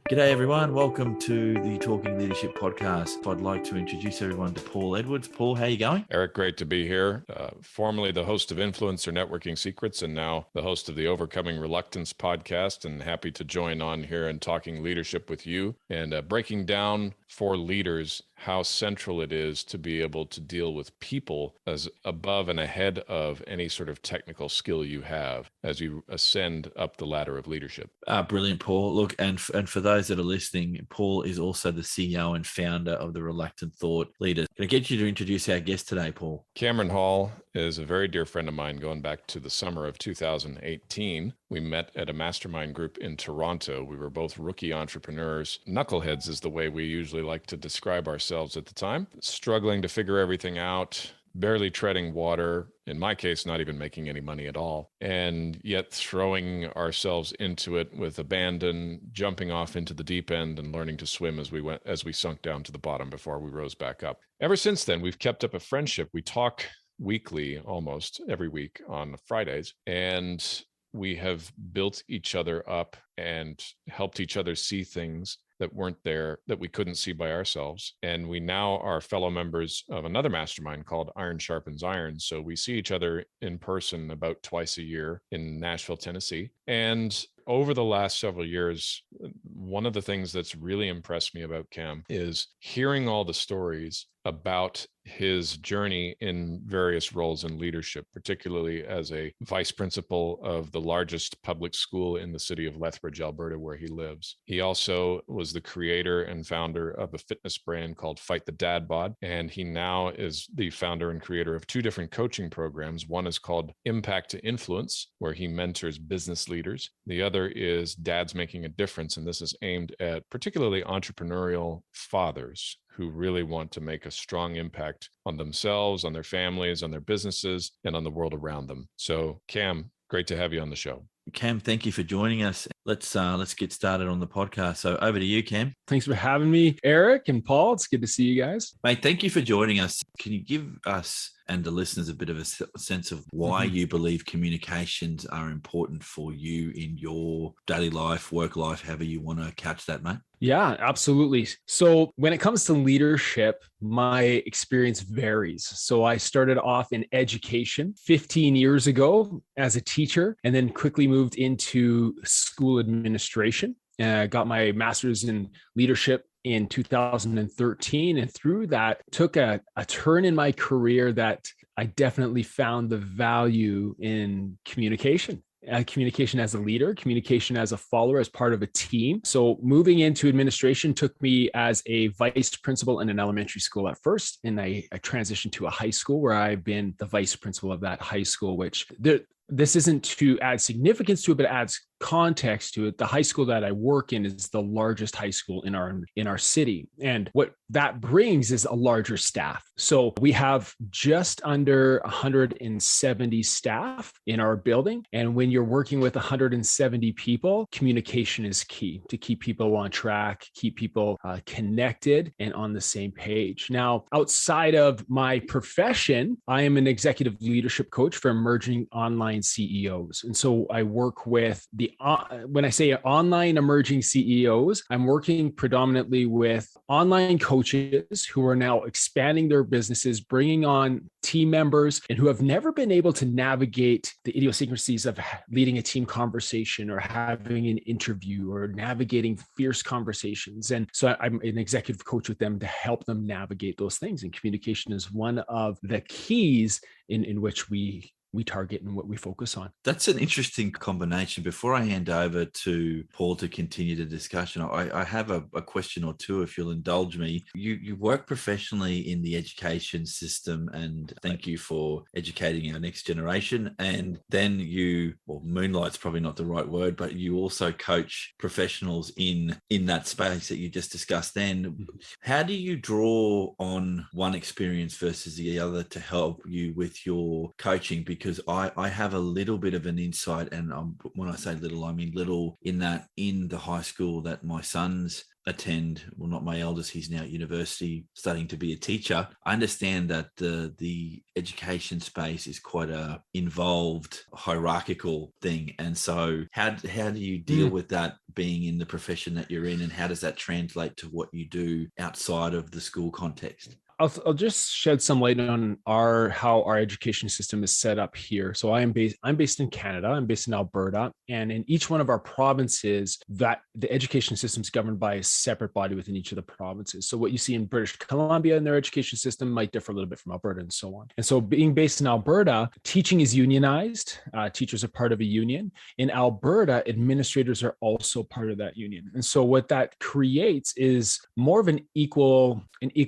G'day everyone, welcome to the Talking Leadership podcast. I'd like to introduce everyone to Paul Edwards. Paul, how are you going? Eric, great to be here. Formerly the host of Influencer Networking Secrets and now the host of the Overcoming Reluctance podcast, and happy to join on here and talking leadership with you and breaking down for leaders how central it is to be able to deal with people as above and ahead of any sort of technical skill you have as you ascend up the ladder of leadership. Brilliant, Paul. Look, and for those that are listening, Paul is also the CEO and founder of the Reluctant Thought Leaders. Can I get you to introduce our guest today, Paul? Cameron Hall is a very dear friend of mine going back to the summer of 2018. We met at a mastermind group in Toronto. We were both rookie entrepreneurs. Knuckleheads is the way we usually like to describe ourselves at the time. Struggling to figure everything out, barely treading water, in my case, not even making any money at all, and yet throwing ourselves into it with abandon, jumping off into the deep end and learning to swim as we sunk down to the bottom before we rose back up. Ever since then, we've kept up a friendship. We talk weekly, almost every week on Fridays, and we have built each other up and helped each other see things that weren't there, that we couldn't see by ourselves. And we now are fellow members of another mastermind called Iron Sharpens Iron. So we see each other in person about twice a year in Nashville, Tennessee. And over the last several years, one of the things that's really impressed me about Cam is hearing all the stories about his journey in various roles in leadership, particularly as a vice principal of the largest public school in the city of Lethbridge, Alberta, where he lives. He also was the creator and founder of a fitness brand called Fight the Dad Bod, and he now is the founder and creator of two different coaching programs. One is called Impact to Influence, where he mentors business leaders. The other is Dads Making a Difference, and this is aimed at particularly entrepreneurial fathers who really want to make a strong impact on themselves, on their families, on their businesses, and on the world around them. So, Cam, great to have you on the show. Cam, thank you for joining us. Let's get started on the podcast. So over to you, Cam. Thanks for having me, Eric and Paul. It's good to see you guys. Mate, thank you for joining us. Can you give us and the listeners a bit of a sense of why you believe communications are important for you in your daily life, work life, however you want to couch that, mate? Yeah, absolutely. So when it comes to leadership, my experience varies. So I started off in education 15 years ago as a teacher, and then quickly moved into school administration. Got my master's in leadership in 2013. And through that, took a turn in my career that I definitely found the value in communication. Communication as a leader, communication as a follower, as part of a team. So moving into administration took me as a vice principal in an elementary school at first. And I transitioned to a high school where I've been the vice principal of that high school, which this isn't to add significance to it, but it adds context to it. The high school that I work in is the largest high school in our city. And what that brings is a larger staff. So we have just under 170 staff in our building. And when you're working with 170 people, communication is key to keep people on track, keep people connected and on the same page. Now, outside of my profession, I am an executive leadership coach for emerging online CEOs. And so I work with when I say online emerging CEOs, I'm working predominantly with online coaches who are now expanding their businesses, bringing on team members, and who have never been able to navigate the idiosyncrasies of leading a team conversation or having an interview or navigating fierce conversations. And so I'm an executive coach with them to help them navigate those things. And communication is one of the keys in which we target and what we focus on. That's an interesting combination. Before I hand over to Paul to continue the discussion, I have a question or two, if you'll indulge me. You work professionally in the education system, and thank you for educating our next generation. And then moonlight's probably not the right word, but you also coach professionals in that space that you just discussed then. How do you draw on one experience versus the other to help you with your coaching? Because I have a little bit of an insight, and when I say little, I mean little in that in the high school that my sons attend, well, not my eldest, he's now at university studying to be a teacher. I understand that the education space is quite a involved hierarchical thing. And so how do you deal with that being in the profession that you're in, and how does that translate to what you do outside of the school context? I'll just shed some light on how our education system is set up here. So I'm based in Canada. I'm based in Alberta, and in each one of our provinces, that the education system is governed by a separate body within each of the provinces. So what you see in British Columbia in their education system might differ a little bit from Alberta, and so on. And so, being based in Alberta, teaching is unionized. Teachers are part of a union. In Alberta, administrators are also part of that union. And so, what that creates is more of an equal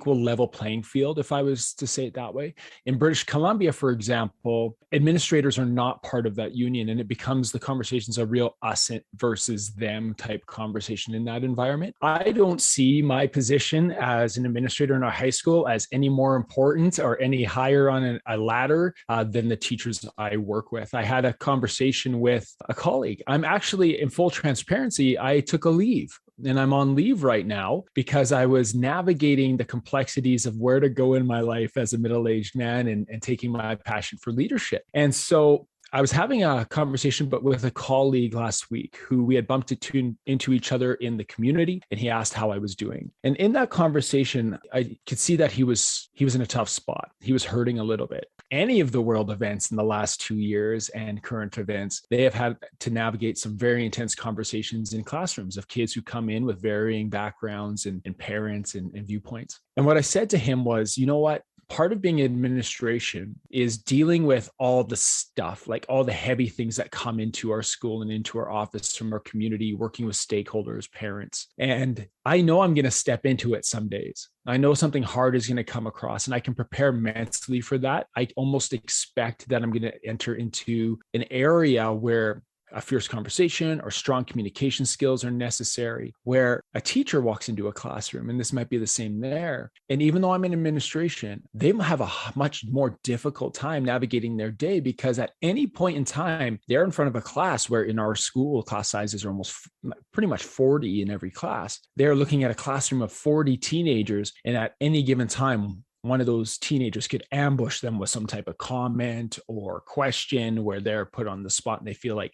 level playing field, if I was to say it that way. In British Columbia, for example, administrators are not part of that union, and it becomes the conversations a real us versus them type conversation in that environment. I don't see my position as an administrator in our high school as any more important or any higher on a ladder than the teachers I work with. I had a conversation with a colleague. I'm actually, in full transparency, I took a leave. And I'm on leave right now because I was navigating the complexities of where to go in my life as a middle-aged man and taking my passion for leadership. And so I was having a conversation, but with a colleague last week who we had bumped into each other in the community, and he asked how I was doing. And in that conversation, I could see that he was in a tough spot. He was hurting a little bit. Any of the world events in the last 2 years and current events, they have had to navigate some very intense conversations in classrooms of kids who come in with varying backgrounds and parents and viewpoints. And what I said to him was, you know what? Part of being in administration is dealing with all the stuff, like all the heavy things that come into our school and into our office from our community, working with stakeholders, parents. And I know I'm going to step into it some days. I know something hard is going to come across, and I can prepare mentally for that. I almost expect that I'm going to enter into an area where a fierce conversation or strong communication skills are necessary, where a teacher walks into a classroom, and this might be the same there. And even though I'm in administration, they have a much more difficult time navigating their day, because at any point in time, they're in front of a class where in our school, class sizes are almost pretty much 40 in every class. They're looking at a classroom of 40 teenagers, and at any given time, one of those teenagers could ambush them with some type of comment or question where they're put on the spot, and they feel like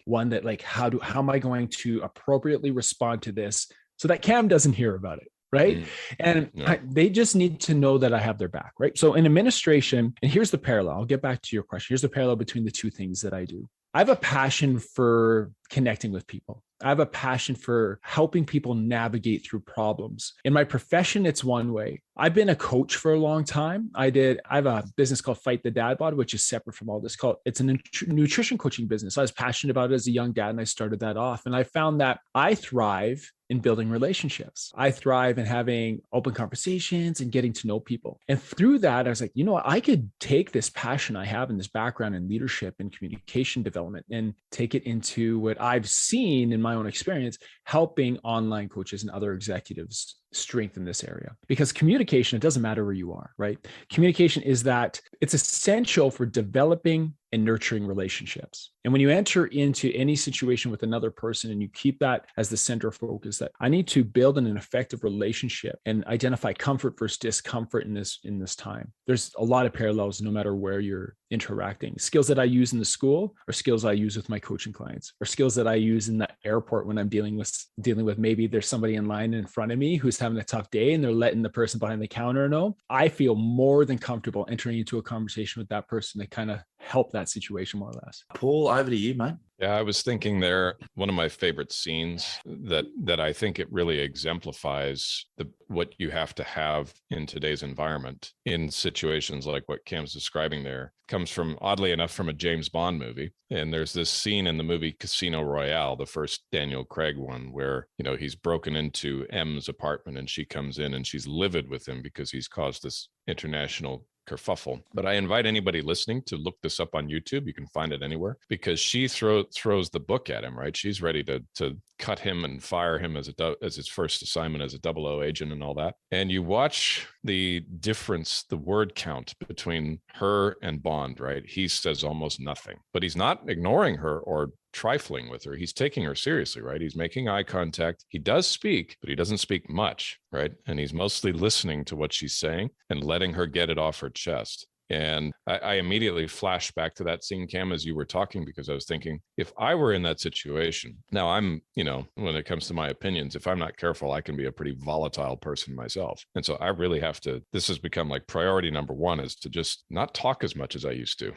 how am I going to appropriately respond to this so that Cam doesn't hear about it, right? And they just need to know that I have their back, right? So in administration, and here's the parallel, I'll get back to your question. Here's the parallel between the two things that I do. I have a passion for connecting with people. I have a passion for helping people navigate through problems. In my profession, it's one way. I've been a coach for a long time. I have a business called Fight the Dad Bod, which is separate from all this. It's a nutrition coaching business. I was passionate about it as a young dad, and I started that off. And I found that I thrive in building relationships. I thrive in having open conversations and getting to know people. And through that, I was like, you know what? I could take this passion I have and this background in leadership and communication development and take it into what I've seen in my own experience, helping online coaches and other executives strengthen this area. Because communication, it doesn't matter where you are, right? Communication is that it's essential for developing and nurturing relationships. And when you enter into any situation with another person and you keep that as the center of focus, that I need to build an effective relationship and identify comfort versus discomfort in this time. There's a lot of parallels no matter where you're interacting. Skills that I use in the school are skills I use with my coaching clients, or skills that I use in the airport when I'm dealing with maybe there's somebody in line in front of me who's having a tough day and they're letting the person behind the counter know. I feel more than comfortable entering into a conversation with that person to kind of help that situation more or less. Paul, over to you, mate. Yeah, I was thinking there, one of my favorite scenes that I think it really exemplifies what you have to have in today's environment in situations like what Cam's describing there, comes from, oddly enough, from a James Bond movie. And there's this scene in the movie Casino Royale, the first Daniel Craig one, where, he's broken into M's apartment and she comes in and she's livid with him because he's caused this international kerfuffle. But I invite anybody listening to look this up on YouTube. You can find it anywhere, because she throws the book at him, right? She's ready to cut him and fire him as his first assignment as a 00 agent and all that. And you watch the difference, the word count between her and Bond, right? He says almost nothing, but he's not ignoring her or trifling with her. He's taking her seriously, right? He's making eye contact. He does speak, but he doesn't speak much, right? And he's mostly listening to what she's saying and letting her get it off her chest. And I immediately flashed back to that scene, Cam, as you were talking, because I was thinking, if I were in that situation, now I'm, when it comes to my opinions, if I'm not careful, I can be a pretty volatile person myself. And so I really have to, this has become like priority number one, is to just not talk as much as I used to,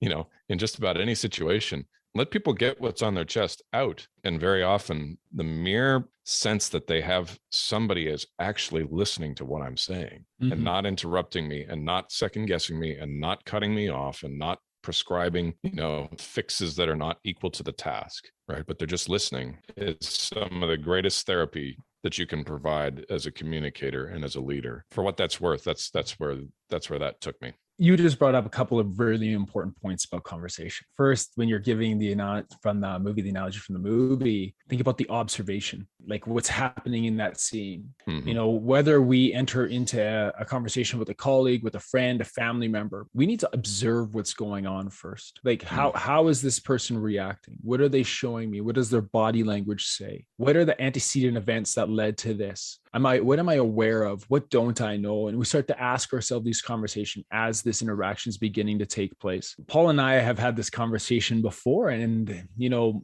in just about any situation. Let people get what's on their chest out. And very often the mere sense that they have somebody is actually listening to what I'm saying and not interrupting me and not second guessing me and not cutting me off and not prescribing, fixes that are not equal to the task, right? But they're just listening. It's some of the greatest therapy that you can provide as a communicator and as a leader. For what that's worth, that's where that took me. You just brought up a couple of really important points about conversation. First, when you're giving the analogy from the movie, think about the observation, like what's happening in that scene. Whether we enter into a conversation with a colleague, with a friend, a family member, we need to observe what's going on first. Like how is this person reacting? What are they showing me? What does their body language say? What are the antecedent events that led to this? What am I aware of? What don't I know? And we start to ask ourselves these conversations as this interaction is beginning to take place. Paul and I have had this conversation before. And,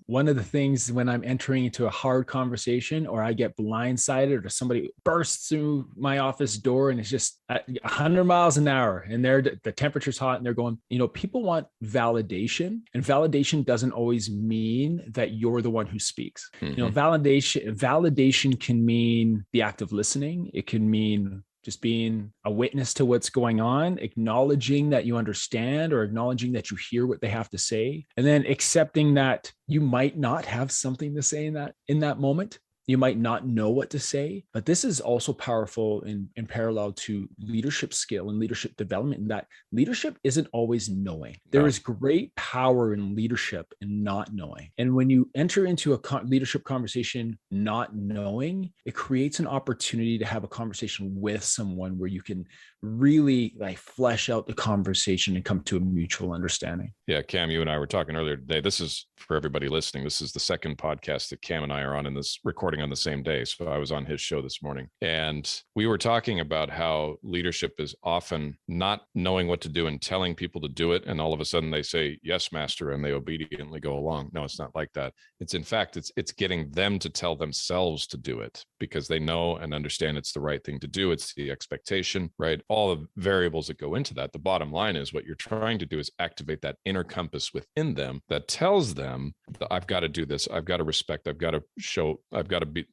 one of the things when I'm entering into a hard conversation or I get blindsided or somebody bursts through my office door and it's just at 100 miles an hour and the temperature's hot and they're going, people want validation, and validation doesn't always mean that you're the one who speaks. Validation can mean the act of listening. It can mean just being a witness to what's going on, acknowledging that you understand or acknowledging that you hear what they have to say, and then accepting that you might not have something to say in that moment. You might not know what to say, but this is also powerful in parallel to leadership skill and leadership development, in that leadership isn't always knowing. There is great power in leadership and not knowing. And when you enter into a leadership conversation not knowing, it creates an opportunity to have a conversation with someone where you can really flesh out the conversation and come to a mutual understanding. Yeah, Cam, you and I were talking earlier today. This is, for everybody listening, this is the second podcast that Cam and I are on in this recording on the same day. So I was on his show this morning and we were talking about how leadership is often not knowing what to do and telling people to do it. And all of a sudden they say, yes, master, and they obediently go along. No, it's not like that. It's in fact, it's getting them to tell themselves to do it because they know and understand it's the right thing to do. It's the expectation, right? All the variables that go into that. The bottom line is what you're trying to do is activate that inner compass within them that tells them that I've got to do this. I've got to respect. I've got to show, I've got to be,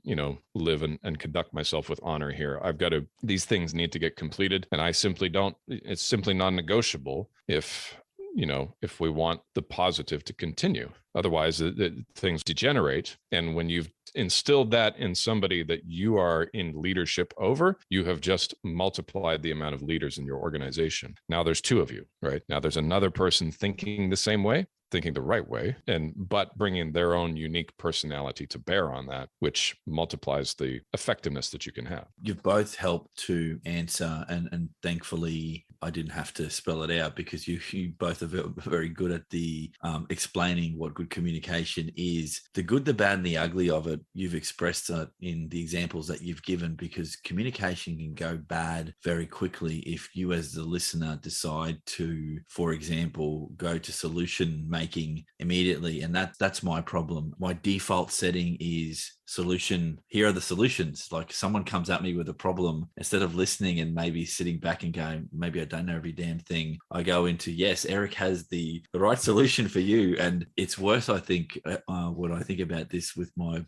live and conduct myself with honor here. These things need to get completed. And I simply don't, it's simply non-negotiable if we want the positive to continue. Otherwise, things degenerate. And when you've instilled that in somebody that you are in leadership over, you have just multiplied the amount of leaders in your organization. Now there's two of you, right? Now there's another person thinking the same way, thinking the right way, but bringing their own unique personality to bear on that, which multiplies the effectiveness that you can have. You've both helped to answer, and thankfully I didn't have to spell it out because you both are very good at the explaining what good communication is. The good, the bad, and the ugly of it, you've expressed it in the examples that you've given, because communication can go bad very quickly if you as the listener decide to, for example, go to solution making immediately. And that's my problem. My default setting is solution. Here are the solutions. Like someone comes at me with a problem, instead of listening and maybe sitting back and going, maybe I don't know every damn thing, I go into, yes, Eric has the right solution for you. And it's worse, I think, what I think about this with my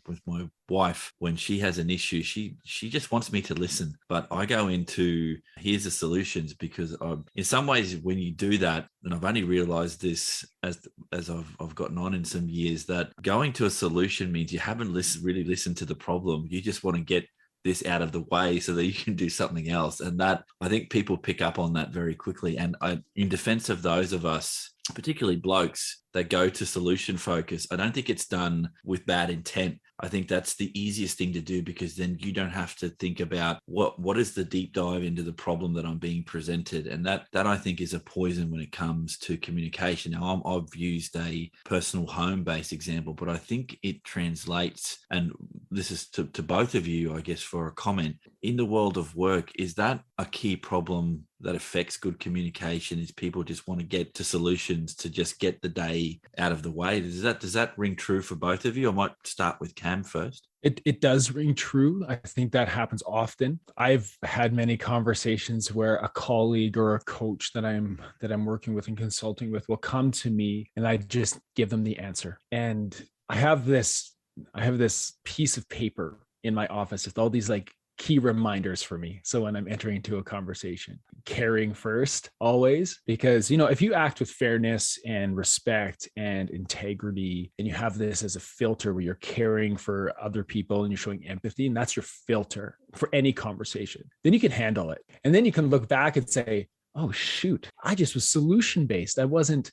wife, when she has an issue, she just wants me to listen, but I go into, here's the solutions, because in some ways when you do that, and I've only realized this as I've gotten on in some years, that going to a solution means you haven't really listened to the problem. You just want to get this out of the way so that you can do something else. And that, I think people pick up on that very quickly. And in defense of those of us, particularly blokes, that go to solution focus, I don't think it's done with bad intent. I think that's the easiest thing to do, because then you don't have to think about what is the deep dive into the problem that I'm being presented. And that I think is a poison when it comes to communication. Now, I've used a personal home-based example, but I think it translates, and this is to both of you, I guess, for a comment. In the world of work, is that a key problem that affects good communication? Is people just want to get to solutions to just get the day out of the way? Does that ring true for both of you? I might start with Cam first. It does ring true. I think that happens often. I've had many conversations where a colleague or a coach that I'm working with and consulting with will come to me, and I just give them the answer. And I have this piece of paper in my office with all these like key reminders for me. So when I'm entering into a conversation, caring first always, because, if you act with fairness and respect and integrity, and you have this as a filter where you're caring for other people and you're showing empathy, and that's your filter for any conversation, then you can handle it. And then you can look back and say, oh shoot, I just was solution based. I wasn't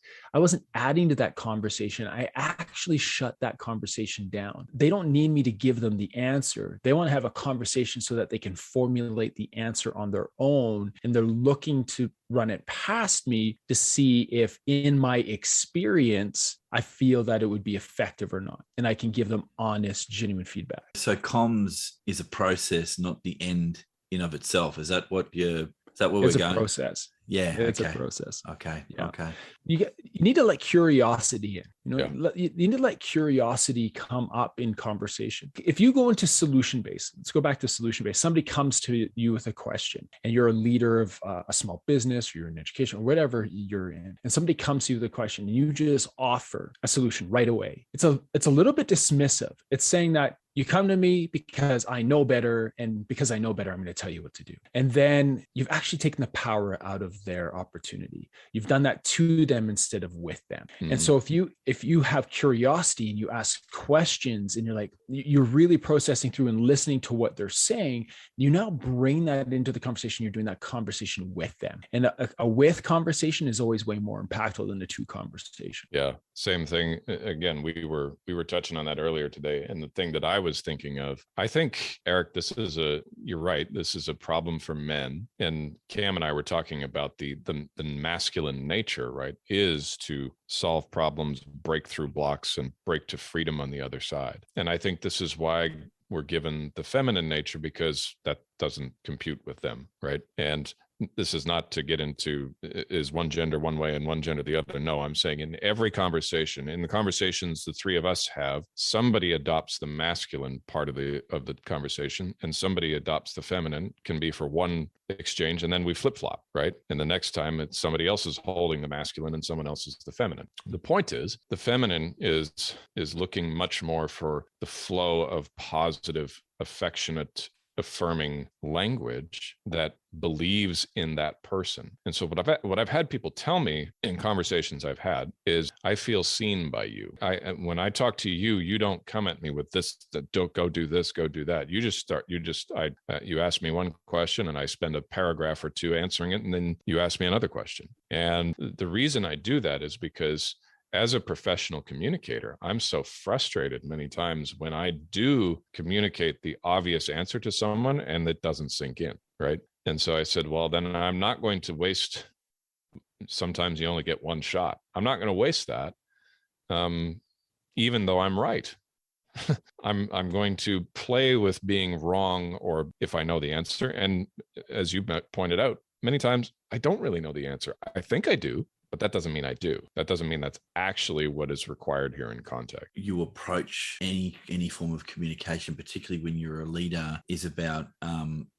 adding to that conversation. I actually shut that conversation down. They don't need me to give them the answer. They want to have a conversation so that they can formulate the answer on their own. And they're looking to run it past me to see if, in my experience, I feel that it would be effective or not. And I can give them honest, genuine feedback. So comms is a process, not the end in of itself. Is that what we're going? It's a process. Yeah, it's a process. Okay. Yeah. Okay. You need to let curiosity in. Yeah. You need to let curiosity come up in conversation. If you go into solution-based, let's go back to solution-based. Somebody comes to you with a question, and you're a leader of a small business, or you're in education, or whatever you're in, and somebody comes to you with a question, and you just offer a solution right away. It's a little bit dismissive. It's saying that you come to me because I know better, and because I know better, I'm going to tell you what to do. And then you've actually taken the power out of their opportunity. You've done that to them instead of with them. And so if you have curiosity and you ask questions, and you're really processing through and listening to what they're saying, you now bring that into the conversation. You're doing that conversation with them. And a with conversation is always way more impactful than a to conversation. Yeah, same thing. Again, we were touching on that earlier today. And the thing that I was thinking of, I think, Eric, you're right. This is a problem for men. And Cam and I were talking about the masculine nature, right, is to solve problems, break through blocks, and break to freedom on the other side. And I think this is why we're given the feminine nature, because that doesn't compute with them, right? And this is not to get into, is one gender one way and one gender the other. No, I'm saying in every conversation, in the conversations the three of us have, somebody adopts the masculine part of the conversation, and somebody adopts the feminine. Can be for one exchange, and then we flip-flop, right? And the next time it's somebody else is holding the masculine and someone else is the feminine. The point is, the feminine is looking much more for the flow of positive, affectionate, affirming language that believes in that person. And so what I've had people tell me in conversations I've had is, I feel seen by you. When I talk to you, you don't come at me with this, that don't go do this, go do that. You ask me one question and I spend a paragraph or two answering it, and then you ask me another question. And the reason I do that is because, as a professional communicator, I'm so frustrated many times when I do communicate the obvious answer to someone and it doesn't sink in, right? And so I said, well, then I'm not going to waste. Sometimes you only get one shot. I'm not going to waste that, even though I'm right. I'm going to play with being wrong, or if I know the answer. And as you pointed out, many times I don't really know the answer. I think I do, but that doesn't mean I do. That doesn't mean that's actually what is required here in contact. You approach any form of communication, particularly when you're a leader, is about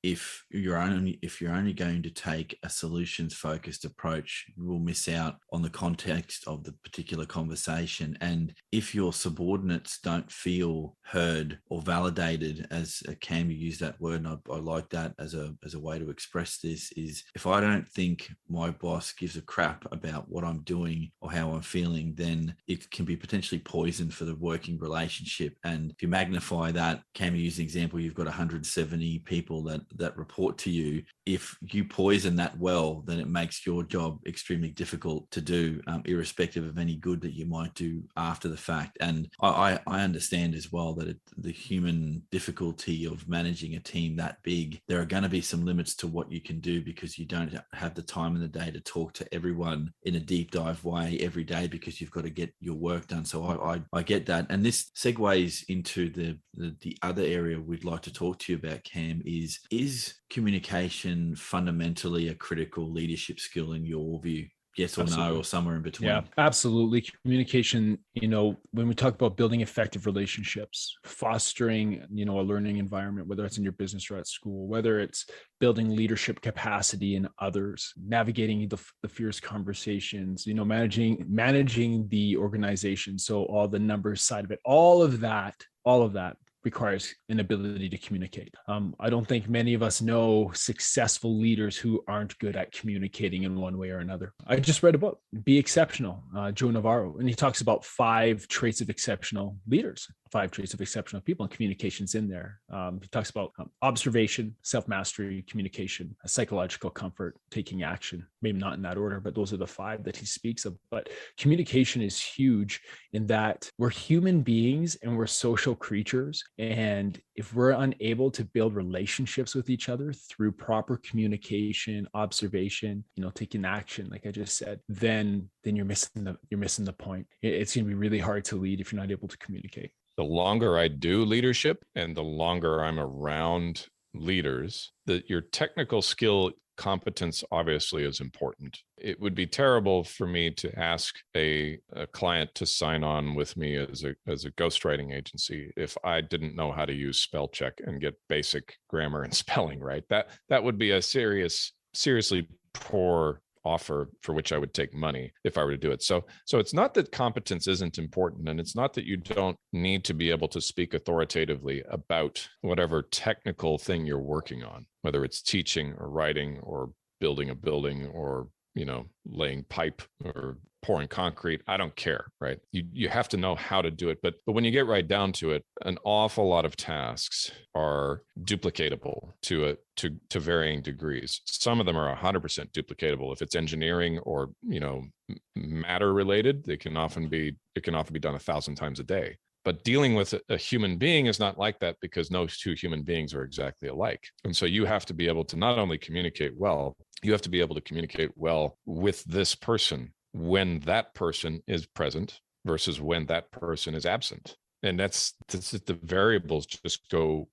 if you're only going to take a solutions focused approach, you will miss out on the context of the particular conversation. And if your subordinates don't feel heard or validated, as Cam, you use that word, and I like that as a way to express this, is if I don't think my boss gives a crap about about what I'm doing or how I'm feeling, then it can be potentially poison for the working relationship. And if you magnify that, Cam, you use an example, you've got 170 people that report to you. If you poison that well, then it makes your job extremely difficult to do, irrespective of any good that you might do after the fact. And I understand as well that the human difficulty of managing a team that big, there are going to be some limits to what you can do because you don't have the time in the day to talk to everyone in a deep dive way every day because you've got to get your work done. So I get that. And this segues into the other area we'd like to talk to you about, Cam, is communication fundamentally a critical leadership skill in your view? Yes or absolutely. No, or somewhere in between? Yeah, absolutely. Communication, when we talk about building effective relationships, fostering, a learning environment, whether it's in your business or at school, whether it's building leadership capacity in others, navigating the fierce conversations, managing the organization. So all the numbers side of it, all of that requires an ability to communicate. I don't think many of us know successful leaders who aren't good at communicating in one way or another. I just read a book, Be Exceptional, Joe Navarro, and he talks about 5 traits of exceptional leaders, 5 traits of exceptional people, and communication's in there. He talks about observation, self-mastery, communication, psychological comfort, taking action, maybe not in that order, but those are the 5 that he speaks of. But communication is huge in that we're human beings and we're social creatures. And if we're unable to build relationships with each other through proper communication, observation, taking action, like I just said, then you're missing the point. It's going to be really hard to lead if you're not able to communicate. The longer I do leadership and the longer I'm around leaders, that your technical skill competence obviously is important. It would be terrible for me to ask a client to sign on with me as a ghostwriting agency if I didn't know how to use spell check and get basic grammar and spelling right. That would be a seriously poor offer for which I would take money if I were to do it. So it's not that competence isn't important, and it's not that you don't need to be able to speak authoritatively about whatever technical thing you're working on, whether it's teaching or writing or building a building or laying pipe or pouring concrete. I don't care, right? You have to know how to do it. But when you get right down to it, an awful lot of tasks are duplicatable to varying degrees. Some of them are 100% duplicatable. If it's engineering or matter related, it can often be done 1,000 times a day. But dealing with a human being is not like that because no 2 human beings are exactly alike. And so you have to be able to not only communicate well, you have to be able to communicate well with this person when that person is present versus when that person is absent. And that's the variables just go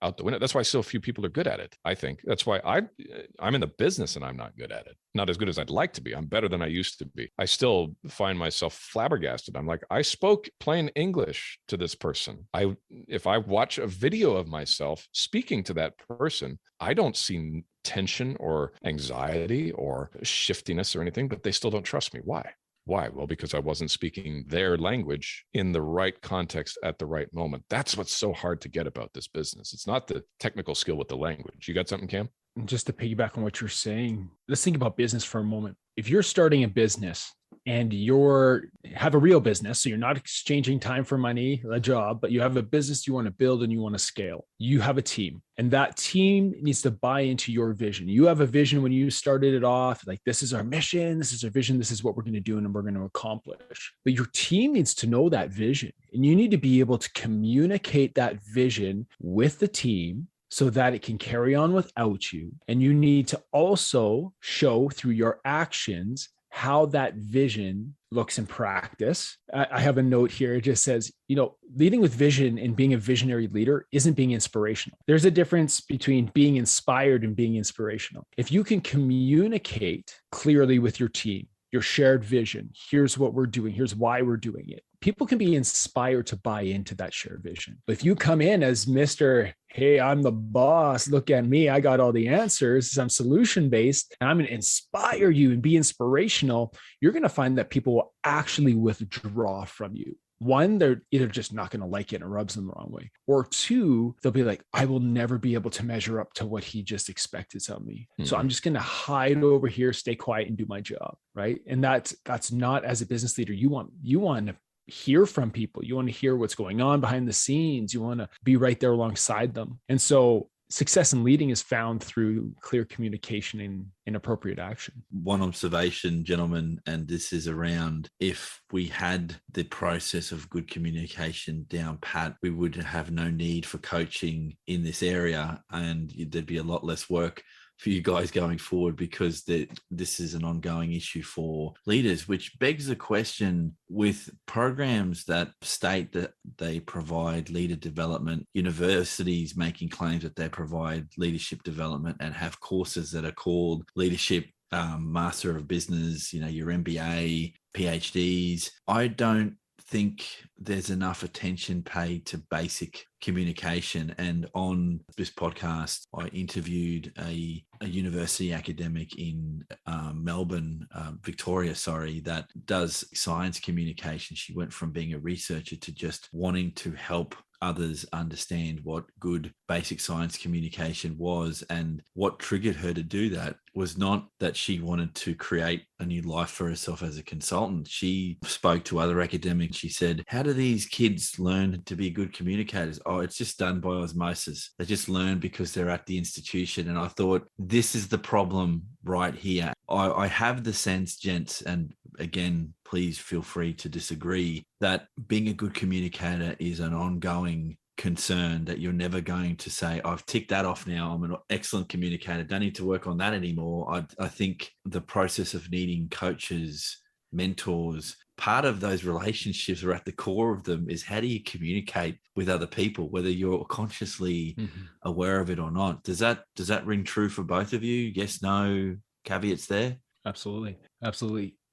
out the window. That's why so few people are good at it, I think. That's why I'm in the business and I'm not good at it. Not as good as I'd like to be. I'm better than I used to be. I still find myself flabbergasted. I'm like, I spoke plain English to this person. If I watch a video of myself speaking to that person, I don't see tension or anxiety or shiftiness or anything, but they still don't trust me. Why? Well, because I wasn't speaking their language in the right context at the right moment. That's what's so hard to get about this business. It's not the technical skill with the language. You got something, Cam? Just to piggyback on what you're saying, let's think about business for a moment. If you're starting a business and have a real business, so you're not exchanging time for money, a job, but you have a business you want to build and you want to scale, you have a team, and that team needs to buy into your vision. You have a vision when you started it off, like, this is our mission, this is our vision, this is what we're going to do and we're going to accomplish. But your team needs to know that vision, and you need to be able to communicate that vision with the team so that it can carry on without you. And you need to also show through your actions how that vision looks in practice. I have a note here. It just says, leading with vision and being a visionary leader isn't being inspirational. There's a difference between being inspired and being inspirational. If you can communicate clearly with your team, your shared vision, here's what we're doing, here's why we're doing it, people can be inspired to buy into that shared vision. But if you come in as Mr. Hey, I'm the boss, look at me, I got all the answers, I'm solution-based, and I'm going to inspire you and be inspirational, you're going to find that people will actually withdraw from you. one, they're either just not going to like it and it rubs them the wrong way, or two, they'll be like, I will never be able to measure up to what he just expected of me. So I'm just going to hide over here, stay quiet, and do my job. Right. And that's not, as a business leader, you want to hear from people. You want to hear what's going on behind the scenes. You want to be right there alongside them. And so success in leading is found through clear communication and appropriate action. One observation, gentlemen, and this is around, if we had the process of good communication down pat, we would have no need for coaching in this area, and there'd be a lot less work for you guys going forward, because this is an ongoing issue for leaders, which begs the question, with programs that state that they provide leader development, universities making claims that they provide leadership development and have courses that are called leadership, master of business, your MBA, PhDs. I don't think there's enough attention paid to basic communication. And on this podcast, I interviewed a university academic in Melbourne, Victoria, that does science communication. She went from being a researcher to just wanting to help others understand what good basic science communication was. And what triggered her to do that was not that she wanted to create a new life for herself as a consultant. She spoke to other academics. She said, how do these kids learn to be good communicators? Oh, it's just done by osmosis. They just learn because they're at the institution. And I thought, this is the problem right here. I have the sense, gents, and again, please feel free to disagree, that being a good communicator is an ongoing concern, that you're never going to say, I've ticked that off now, I'm an excellent communicator, don't need to work on that anymore. I think the process of needing coaches, mentors, part of those relationships, or at the core of them, is how do you communicate with other people, whether you're consciously aware of it or not. Does that ring true for both of you? Yes, no, caveats there? Absolutely.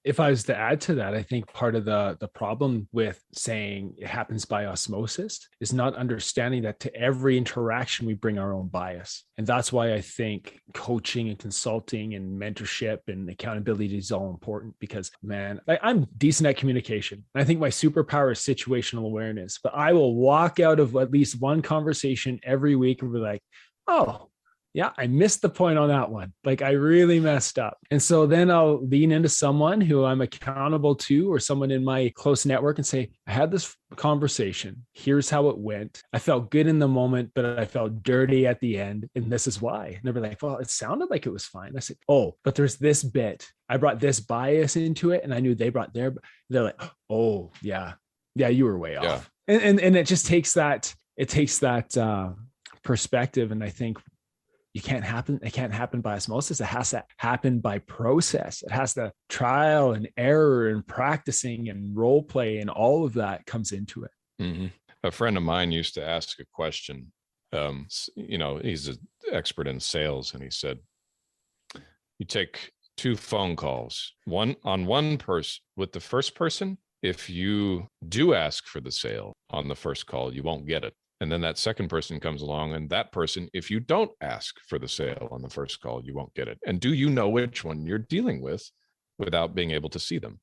If I was to add to that, I think part of the problem with saying it happens by osmosis is not understanding that to every interaction we bring our own bias. And that's why I think coaching and consulting and mentorship and accountability is all important, because, man, I'm decent at communication. I think my superpower is situational awareness, but I will walk out of at least one conversation every week and be like, oh, yeah, I missed the point on that one. Like, I really messed up. And so then I'll lean into someone who I'm accountable to, or someone in my close network, and say, I had this conversation. Here's how it went. I felt good in the moment, but I felt dirty at the end. And this is why. And they'll be like, well, it sounded like it was fine. I said, oh, but there's this bit. I brought this bias into it, and I knew they brought their, they're like, oh, yeah, you were way off. And it just takes that, perspective. And I think, it can't happen by osmosis. It has to happen by process. It has to trial and error and practicing and role play, and all of that comes into it. Mm-hmm. A friend of mine used to ask a question. He's an expert in sales, and he said, you take 2 phone calls, one person. With the first person, if you do ask for the sale on the first call, you won't get it. And then that second person comes along, and that person, if you don't ask for the sale on the first call, you won't get it. And do you know which one you're dealing with without being able to see them?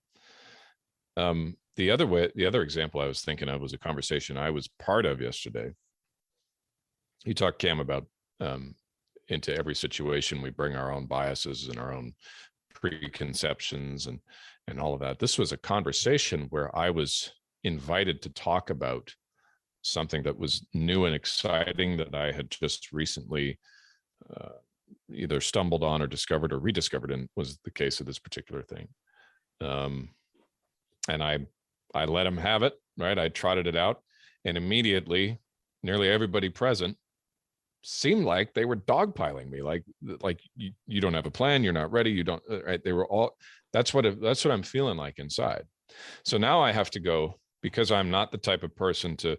The other example I was thinking of was a conversation I was part of yesterday. You talked, Cam, about into every situation we bring our own biases and our own preconceptions and all of that. This was a conversation where I was invited to talk about something that was new and exciting that I had just recently either stumbled on or discovered or rediscovered, and was the case of this particular thing. And I let him have it, right? I trotted it out, and immediately nearly everybody present seemed like they were dogpiling me, like you don't have a plan, you're not ready, you don't, right? They were all, that's what I'm feeling like inside. So now I have to go, because I'm not the type of person to,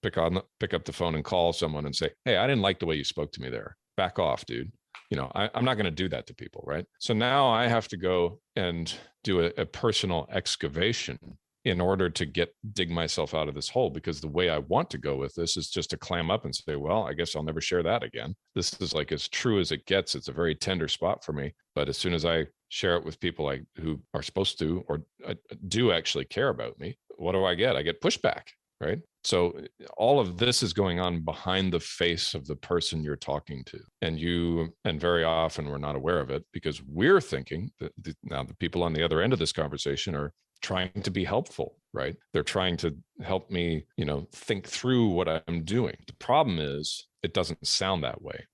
pick up the phone and call someone and say, hey, I didn't like the way you spoke to me there. Back off, dude. I'm not going to do that to people, right? So now I have to go and do a personal excavation in order to dig myself out of this hole, because the way I want to go with this is just to clam up and say, well, I guess I'll never share that again. This is like as true as it gets. It's a very tender spot for me. But as soon as I share it with people who are supposed to, or do actually care about me, what do I get? I get pushback, right? So all of this is going on behind the face of the person you're talking to. And very often we're not aware of it because we're thinking that now the people on the other end of this conversation are trying to be helpful, right? They're trying to help me, think through what I'm doing. The problem is it doesn't sound that way.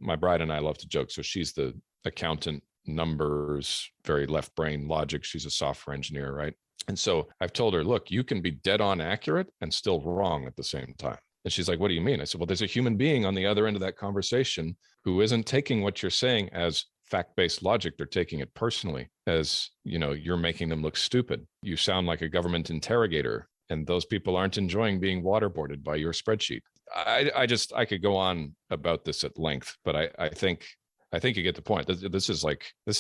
My bride and I love to joke. So she's the accountant, numbers, very left brain logic. She's a software engineer, right? And so I've told her, look, you can be dead on accurate and still wrong at the same time. And she's like, what do you mean? I said, well, there's a human being on the other end of that conversation who isn't taking what you're saying as fact-based logic. They're taking it personally as, you're making them look stupid. You sound like a government interrogator, and those people aren't enjoying being waterboarded by your spreadsheet. I could go on about this at length, but I think you get the point. This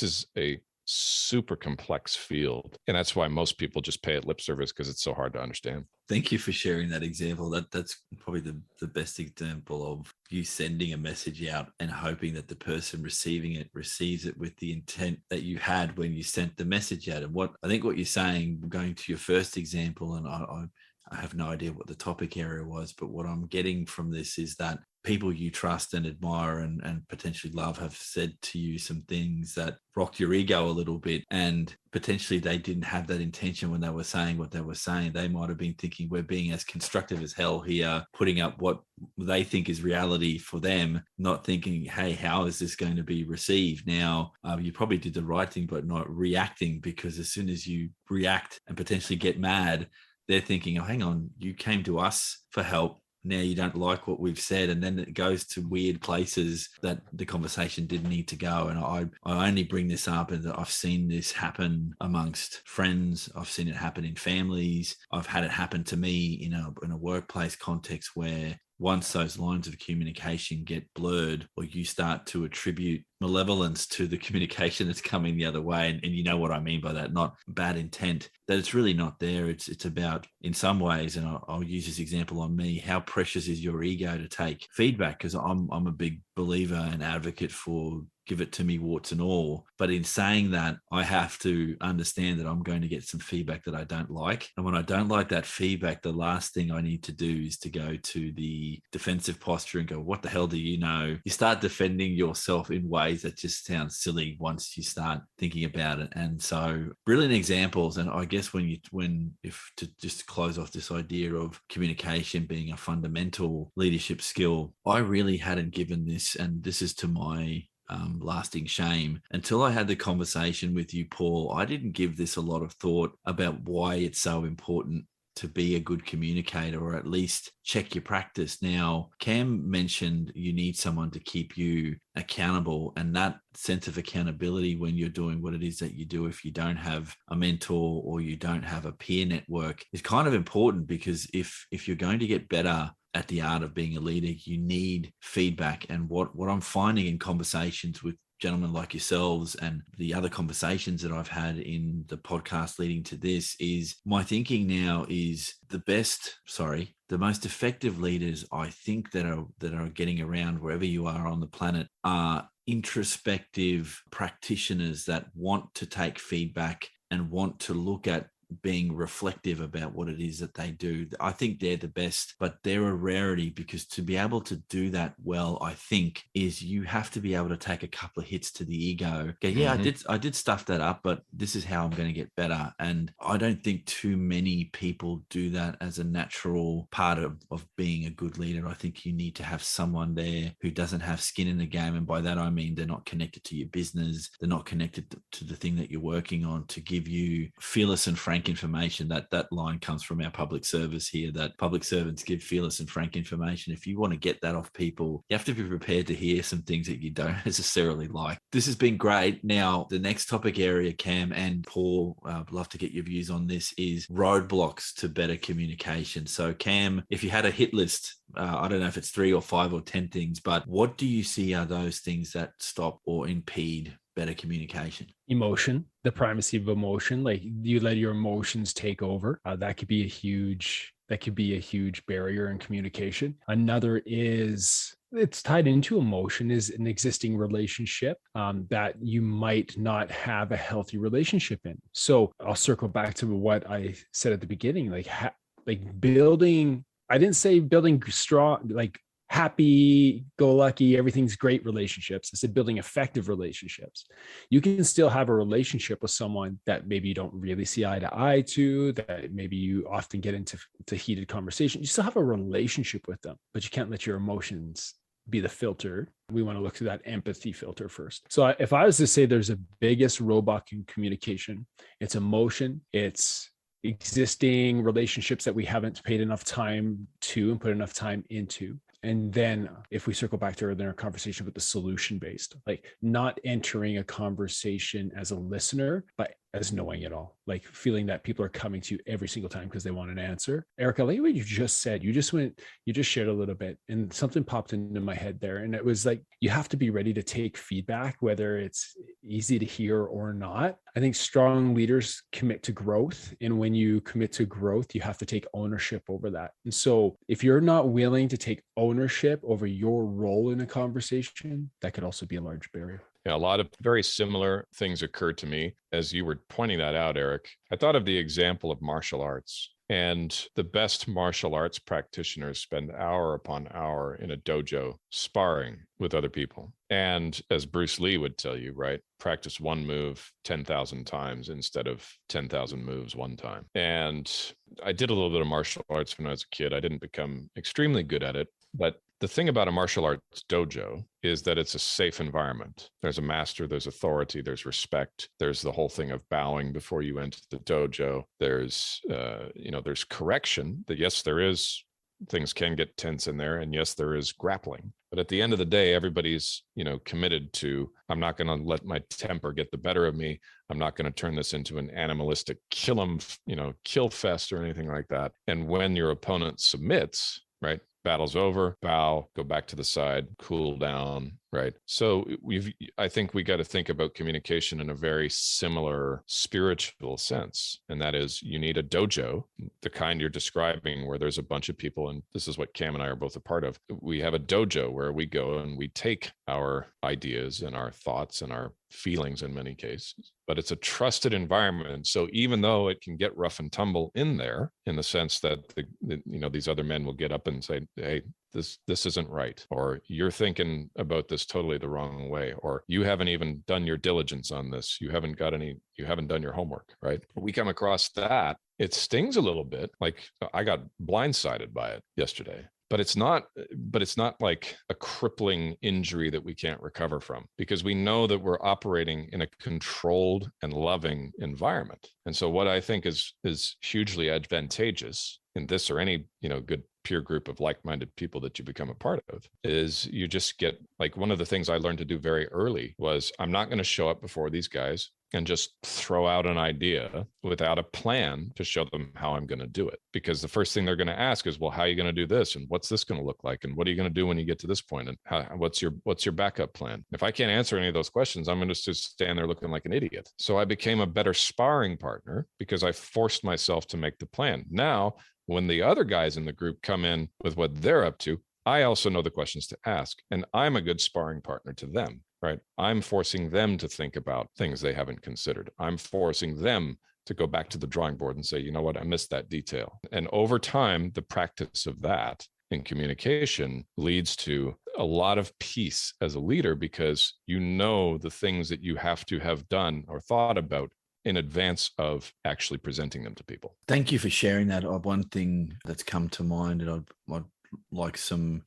is a super complex field, and that's why most people just pay it lip service because it's so hard to understand. Thank you for sharing that example. That's probably the best example of you sending a message out and hoping that the person receiving it receives it with the intent that you had when you sent the message out. And what you're saying, going to your first example, and I have no idea what the topic area was, but what I'm getting from this is that people you trust and admire and potentially love have said to you some things that rocked your ego a little bit, and potentially they didn't have that intention when they were saying what they were saying. They might have been thinking, we're being as constructive as hell here, putting up what they think is reality for them, not thinking, hey, how is this going to be received? Now, you probably did the right thing, but not reacting, because as soon as you react and potentially get mad, they're thinking, oh, hang on, you came to us for help. Now you don't like what we've said. And then it goes to weird places that the conversation didn't need to go. And I only bring this up, and I've seen this happen amongst friends. I've seen it happen in families. I've had it happen to me in a workplace context where once those lines of communication get blurred, or you start to attribute malevolence to the communication that's coming the other way, and you know what I mean by that, not bad intent, that it's really not there. It's about, in some ways, and I'll use this example on me, how precious is your ego to take feedback? Because I'm a big believer and advocate for give it to me, warts and all. But in saying that, I have to understand that I'm going to get some feedback that I don't like. And when I don't like that feedback, the last thing I need to do is to go to the defensive posture and go, what the hell do you know? You start defending yourself in ways that just sound silly once you start thinking about it. And so brilliant examples. And I guess if to just close off this idea of communication being a fundamental leadership skill, I really hadn't given this, and this is to my lasting shame, until I had the conversation with you, Paul. I didn't give this a lot of thought about why it's so important to be a good communicator, or at least check your practice. Now, Cam mentioned you need someone to keep you accountable, and that sense of accountability when you're doing what it is that you do, if you don't have a mentor or you don't have a peer network, is kind of important, because if you're going to get better at the art of being a leader, you need feedback. And what I'm finding in conversations with gentlemen like yourselves and the other conversations that I've had in the podcast leading to this, is my thinking now is the most effective leaders I think that are getting around wherever you are on the planet are introspective practitioners that want to take feedback and want to look at being reflective about what it is that they do. I think they're the best, but they're a rarity, because to be able to do that well, I think, is you have to be able to take a couple of hits to the ego. Okay, yeah, I did stuff that up, but this is how I'm going to get better. And I don't think too many people do that as a natural part of being a good leader. I think you need to have someone there who doesn't have skin in the game. And by that, I mean, they're not connected to your business. They're not connected to the thing that you're working on, to give you fearless and frank information. That line comes from our public service here, that public servants give fearless and frank information. If you want to get that off people, you have to be prepared to hear some things that you don't necessarily like. This has been great. Now, the next topic area, Cam and Paul, I'd love to get your views on this, is roadblocks to better communication. So Cam, if you had a hit list, I don't know if it's 3 or 5 or 10 things, but what do you see are those things that stop or impede better communication? Emotion, the primacy of emotion. Like, you let your emotions take over. That could be a huge barrier in communication. Another is it's tied into emotion is an existing relationship that you might not have a healthy relationship in. So I'll circle back to what I said at the beginning, like building, I didn't say building strong, like happy go lucky, everything's great relationships. I said building effective relationships. You can still have a relationship with someone that maybe you don't really see eye to eye to, that maybe you often get into heated conversation. You still have a relationship with them, but you can't let your emotions be the filter. We want to look through that empathy filter first. So if I was to say there's a biggest roadblock in communication, it's emotion, it's existing relationships that we haven't paid enough time to and put enough time into. And then if we circle back to our conversation with the solution based, like not entering a conversation as a listener, but as knowing it all, like feeling that people are coming to you every single time because they want an answer. Erica, like what you just said, you just shared a little bit and something popped into my head there. And it was like, you have to be ready to take feedback, whether it's easy to hear or not. I think strong leaders commit to growth. And when you commit to growth, you have to take ownership over that. And so if you're not willing to take ownership over your role in a conversation, that could also be a large barrier. Yeah, a lot of very similar things occurred to me as you were pointing that out, Eric. I thought of the example of martial arts. And the best martial arts practitioners spend hour upon hour in a dojo sparring with other people. And as Bruce Lee would tell you, right, practice one move 10,000 times instead of 10,000 moves one time. And I did a little bit of martial arts when I was a kid. I didn't become extremely good at it, but the thing about a martial arts dojo is that it's a safe environment. There's a master, there's authority, there's respect. There's the whole thing of bowing before you enter the dojo. There's, there's correction that yes, there is, things can get tense in there. And yes, there is grappling. But at the end of the day, everybody's, committed to, I'm not going to let my temper get the better of me. I'm not going to turn this into an animalistic kill fest or anything like that. And when your opponent submits, right, battle's over, bow, go back to the side, cool down, right? So I think we got to think about communication in a very similar spiritual sense. And that is, you need a dojo, the kind you're describing, where there's a bunch of people. And this is what Cam and I are both a part of. We have a dojo where we go and we take our ideas and our thoughts and our feelings in many cases, but it's a trusted environment. So even though it can get rough and tumble in there, in the sense that these other men will get up and say, hey, this isn't right, or you're thinking about this totally the wrong way, or you haven't even done your diligence on this, you haven't done your homework, right? We come across that, it stings a little bit. Like I got blindsided by it yesterday. But it's not like a crippling injury that we can't recover from, because we know that we're operating in a controlled and loving environment. And so what I think is hugely advantageous in this or any, good peer group of like-minded people that you become a part of is you just get, like, one of the things I learned to do very early was I'm not going to show up before these guys and just throw out an idea without a plan to show them how I'm going to do it. Because the first thing they're going to ask is, well, how are you going to do this? And what's this going to look like? And what are you going to do when you get to this point? And what's your backup plan? If I can't answer any of those questions, I'm going to just stand there looking like an idiot. So I became a better sparring partner because I forced myself to make the plan. Now, when the other guys in the group come in with what they're up to, I also know the questions to ask, and I'm a good sparring partner to them. Right? I'm forcing them to think about things they haven't considered. I'm forcing them to go back to the drawing board and say, you know what, I missed that detail. And over time, the practice of that in communication leads to a lot of peace as a leader, because you know the things that you have to have done or thought about in advance of actually presenting them to people. Thank you for sharing that. One thing that's come to mind, and I'd like some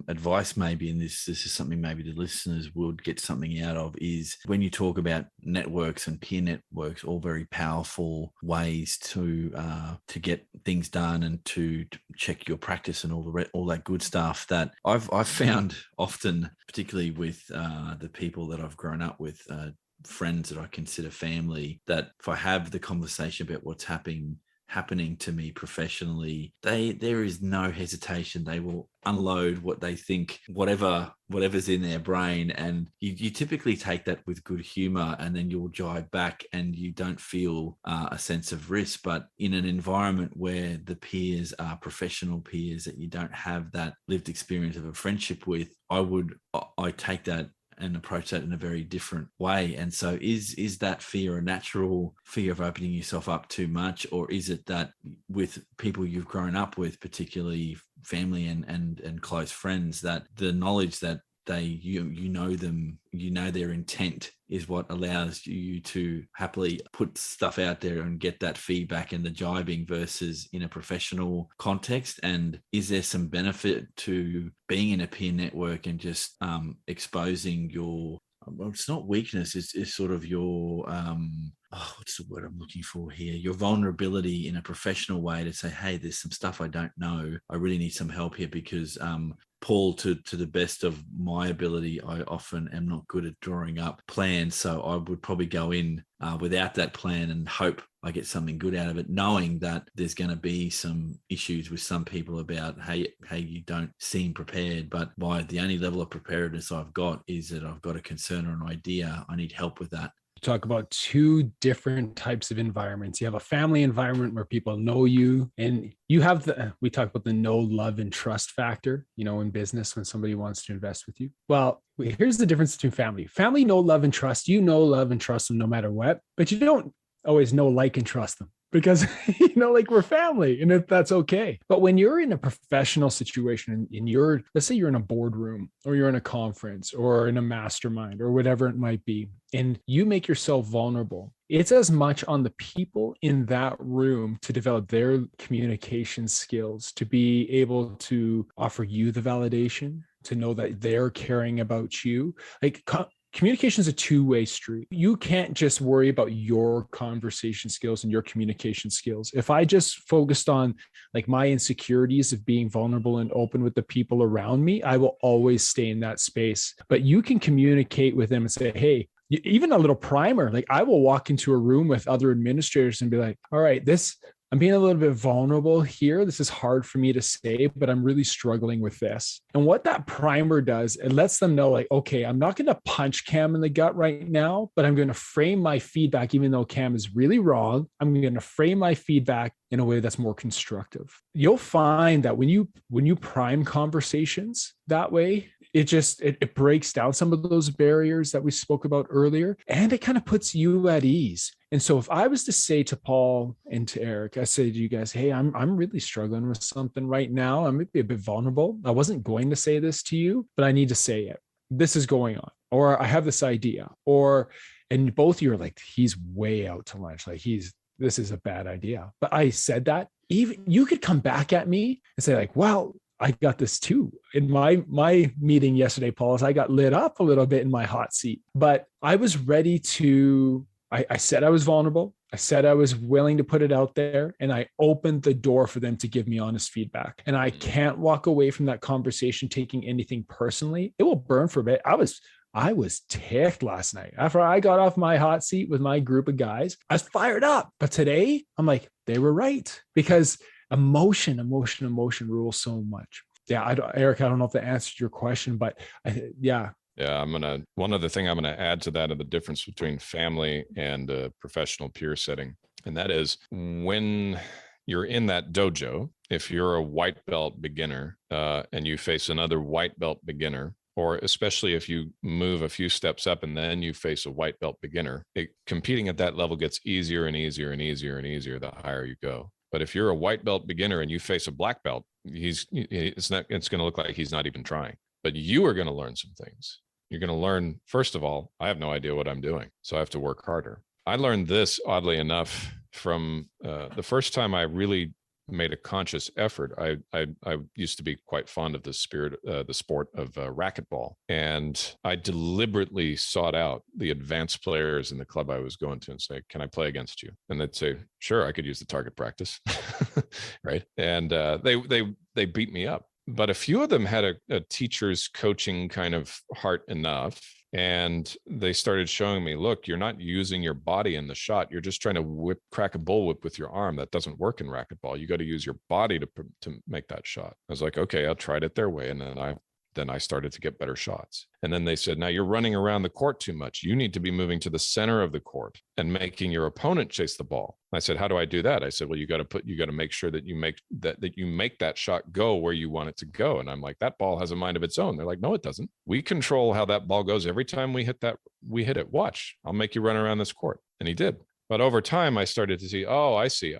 advice maybe, and this is something maybe the listeners would get something out of, is when you talk about networks and peer networks, all very powerful ways to get things done and to check your practice and all that good stuff, that I've found often, particularly with the people that I've grown up with, friends that I consider family, that if I have the conversation about what's happening happening to me professionally, there is no hesitation. They will unload what they think, whatever's in their brain, and you typically take that with good humor, and then you'll jibe back, and you don't feel a sense of risk. But in an environment where the peers are professional peers that you don't have that lived experience of a friendship with, I take that and approach that in a very different way. And so is that fear a natural fear of opening yourself up too much, or is it that with people you've grown up with, particularly family and close friends, that the knowledge that you know them, you know their intent, is what allows you to happily put stuff out there and get that feedback and the jibing versus in a professional context? And is there some benefit to being in a peer network and just exposing your, well, it's not weakness, it's sort of your what's the word I'm looking for here? Your vulnerability in a professional way to say, hey, there's some stuff I don't know. I really need some help here because Paul, to the best of my ability, I often am not good at drawing up plans. So I would probably go in without that plan and hope I get something good out of it, knowing that there's going to be some issues with some people about, hey, you don't seem prepared. But the only level of preparedness I've got is that I've got a concern or an idea. I need help with that. Talk about two different types of environments. You have a family environment where people know you, and you have we talk about the know, love, and trust factor, in business when somebody wants to invest with you. Well, here's the difference between family, know, love, and trust. Love and trust them no matter what, but you don't always know, like, and trust them because, like, we're family, and if that's okay. But when you're in a professional situation and let's say you're in a boardroom or you're in a conference or in a mastermind or whatever it might be, and you make yourself vulnerable, it's as much on the people in that room to develop their communication skills, to be able to offer you the validation, to know that they're caring about you. Like, communication is a two-way street. You can't just worry about your conversation skills and your communication skills. If I just focused on like my insecurities of being vulnerable and open with the people around me, I will always stay in that space. But you can communicate with them and say, hey, even a little primer. Like, I will walk into a room with other administrators and be like, all right, I'm being a little bit vulnerable here. This is hard for me to say, but I'm really struggling with this. And what that primer does, it lets them know, like, okay, I'm not going to punch Cam in the gut right now, but I'm going to frame my feedback, even though Cam is really wrong. I'm going to frame my feedback in a way that's more constructive. You'll find that when you prime conversations that way, it breaks down some of those barriers that we spoke about earlier, and it kind of puts you at ease. And so if I was to say to Paul and to Eric, I say to you guys, hey, I'm really struggling with something right now. I might be a bit vulnerable. I wasn't going to say this to you, but I need to say it. This is going on, or I have this idea, and both of you are like, he's way out to lunch. Like, this is a bad idea. But I said that. Even you could come back at me and say, like, well, I got this too. In my meeting yesterday, Paul, I got lit up a little bit in my hot seat, but I was ready to, I said I was vulnerable. I said I was willing to put it out there, and I opened the door for them to give me honest feedback. And I can't walk away from that conversation taking anything personally. It will burn for a bit. I was ticked last night. After I got off my hot seat with my group of guys, I was fired up. But today I'm like, they were right, because emotion rules so much. Yeah, Eric, I don't know if that answered your question, but yeah. Yeah, one other thing I'm going to add to that of the difference between family and professional peer setting. And that is, when you're in that dojo, if you're a white belt beginner and you face another white belt beginner, or especially if you move a few steps up and then you face a white belt beginner, competing at that level gets easier and easier and easier and easier the higher you go. But if you're a white belt beginner and you face a black belt, it's going to look like he's not even trying. But you are going to learn some things. You're going to learn, first of all, I have no idea what I'm doing, so I have to work harder. I learned this, oddly enough, from the first time I really made a conscious effort. I used to be quite fond of the sport of racquetball, and I deliberately sought out the advanced players in the club I was going to and say, "Can I play against you?" And they'd say, "Sure, I could use the target practice," right? And they beat me up. But a few of them had a teacher's coaching kind of heart enough. And they started showing me, look, you're not using your body in the shot. You're just trying to crack a bullwhip with your arm. That doesn't work in racquetball. You got to use your body to make that shot. I was like, okay, I'll try it their way. And then I started to get better shots. And then they said, now you're running around the court too much. You need to be moving to the center of the court and making your opponent chase the ball. I said, how do I do that? I said, well, you got to make sure that you make that shot go where you want it to go. And I'm like, that ball has a mind of its own. They're like, no, it doesn't. We control how that ball goes. Every time we hit it. Watch, I'll make you run around this court. And he did. But over time, I started to see, oh, I see.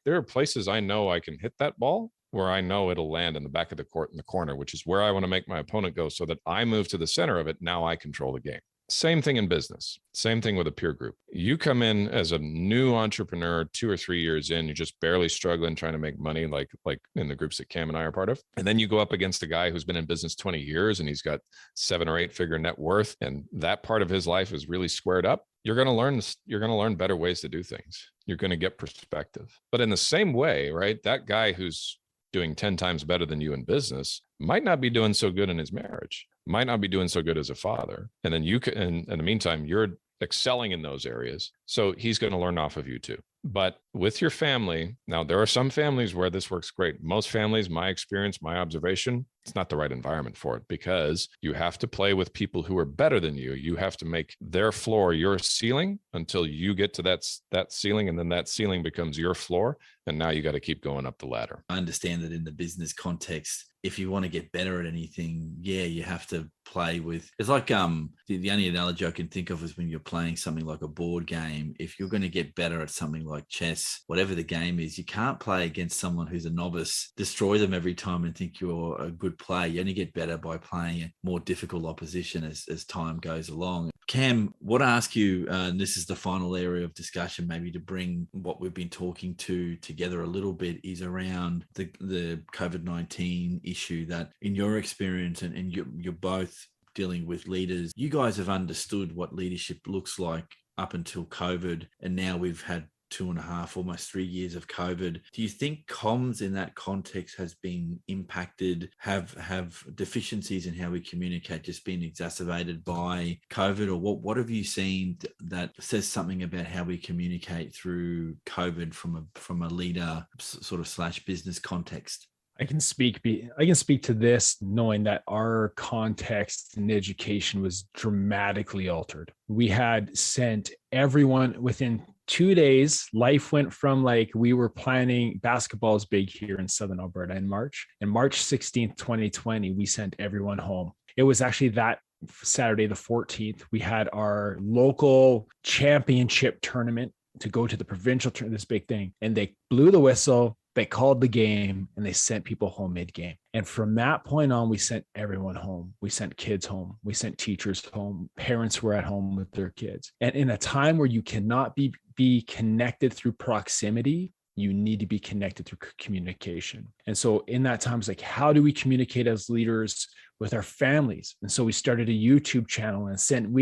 There are places I know I can hit that ball where I know it'll land in the back of the court in the corner, which is where I want to make my opponent go so that I move to the center of it. Now I control the game. Same thing in business. Same thing with a peer group. You come in as a new entrepreneur 2 or 3 years in, you're just barely struggling trying to make money, like in the groups that Cam and I are part of. And then you go up against a guy who's been in business 20 years and he's got 7 or 8 figure net worth, and that part of his life is really squared up. You're going to learn better ways to do things. You're going to get perspective. But in the same way, right, that guy who's doing 10 times better than you in business might not be doing so good in his marriage, might not be doing so good as a father. And then you can, in the meantime, you're excelling in those areas. So he's going to learn off of you too. But with your family, now there are some families where this works great. Most families, my experience, my observation, it's not the right environment for it, because you have to play with people who are better than you. You have to make their floor your ceiling until you get to that ceiling, and then that ceiling becomes your floor. And now you got to keep going up the ladder. I understand that in the business context, if you want to get better at anything, you have to play with. It's like the only analogy I can think of is when you're playing something like a board game. If you're going to get better at something like chess, whatever the game is, you can't play against someone who's a novice, destroy them every time and think you're a good player. You only get better by playing a more difficult opposition as time goes along. Cam, what I ask you, and this is the final area of discussion, maybe to bring what we've been talking together a little bit, is around the COVID-19 issue that, in your experience, and you're both dealing with leaders, you guys have understood what leadership looks like up until COVID, and now we've had 2.5, almost 3 years of COVID. Do you think comms in that context has been impacted? Have deficiencies in how we communicate just been exacerbated by COVID? Or what have you seen that says something about how we communicate through COVID from a leader sort of / business context? I can speak to this knowing that our context in education was dramatically altered. We had sent everyone within 2 days. Life went from, like, we were planning, basketball is big here in Southern Alberta in March. And March 16th, 2020, we sent everyone home. It was actually that Saturday, the 14th, we had our local championship tournament to go to the provincial tournament, this big thing. And they blew the whistle. They called the game and they sent people home mid-game. And from that point on, we sent everyone home. We sent kids home. We sent teachers home. Parents were at home with their kids. And in a time where you cannot be connected through proximity, you need to be connected through communication. And so in that time, it's like, how do we communicate as leaders with our families? And so we started a YouTube channel and sent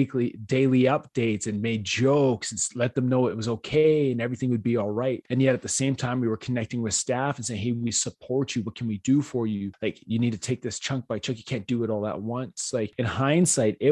daily updates and made jokes and let them know it was okay and everything would be all right. And yet at the same time, we were connecting with staff and saying, hey, we support you. What can we do for you? Like, you need to take this chunk by chunk. You can't do it all at once. Like, in hindsight, I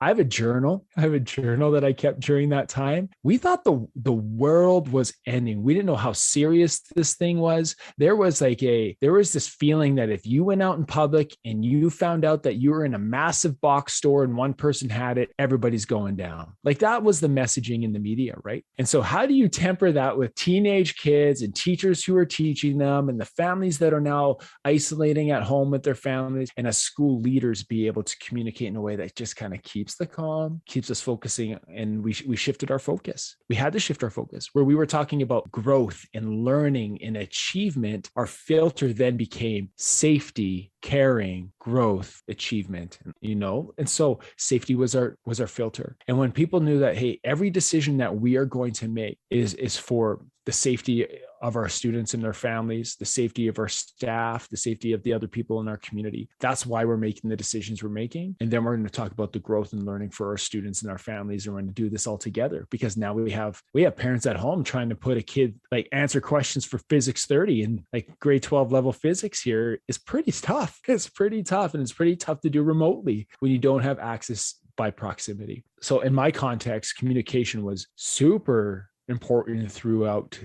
have a journal that I kept during that time. We thought the world was ending. We didn't know how serious this thing was. There was this feeling that if you went out in public and you found out that you were in a massive box store and one person had it, everybody's going down. Like, that was the messaging in the media, right? And so how do you temper that with teenage kids and teachers who are teaching them and the families that are now isolating at home with their families, and as school leaders be able to communicate in a way that just kind of keeps the calm, keeps us focusing? And we shifted our focus. We had to shift our focus. Where we were talking about growth and learning and achievement, our filter then became safety, caring, growth, achievement, and so safety was our filter. And when people knew that, hey, every decision that we are going to make is for the safety of our students and their families, the safety of our staff, the safety of the other people in our community. That's why we're making the decisions we're making. And then we're going to talk about the growth and learning for our students and our families. And we're going to do this all together, because now we have parents at home trying to put a kid, like, answer questions for physics 30 and like grade 12 level physics here is pretty tough. It's pretty tough. And it's pretty tough to do remotely when you don't have access by proximity. So in my context, communication was super important throughout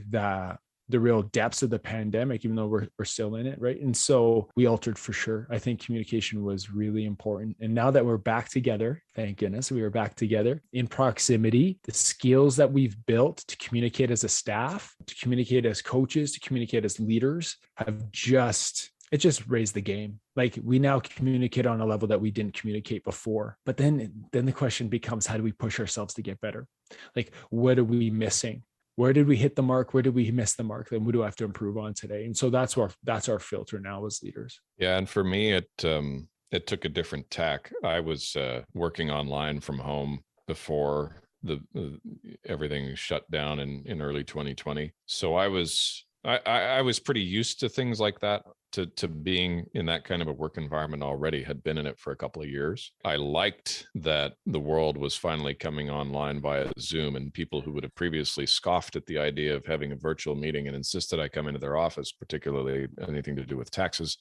the real depths of the pandemic, even though we're still in it, right? And so we altered for sure. I think communication was really important. And now that we're back together, thank goodness we are back together in proximity, the skills that we've built to communicate as a staff, to communicate as coaches, to communicate as leaders have just raised the game. Like, we now communicate on a level that we didn't communicate before. But then the question becomes, how do we push ourselves to get better? Like, what are we missing? Where did we hit the mark? Where did we miss the mark? Then what do I have to improve on today? And so that's our filter now as leaders. Yeah. And for me, it took a different tack. I was working online from home before everything shut down in early 2020. So I was pretty used to things like that, to being in that kind of a work environment already, had been in it for a couple of years. I liked that the world was finally coming online via Zoom, and people who would have previously scoffed at the idea of having a virtual meeting and insisted I come into their office, particularly anything to do with taxes,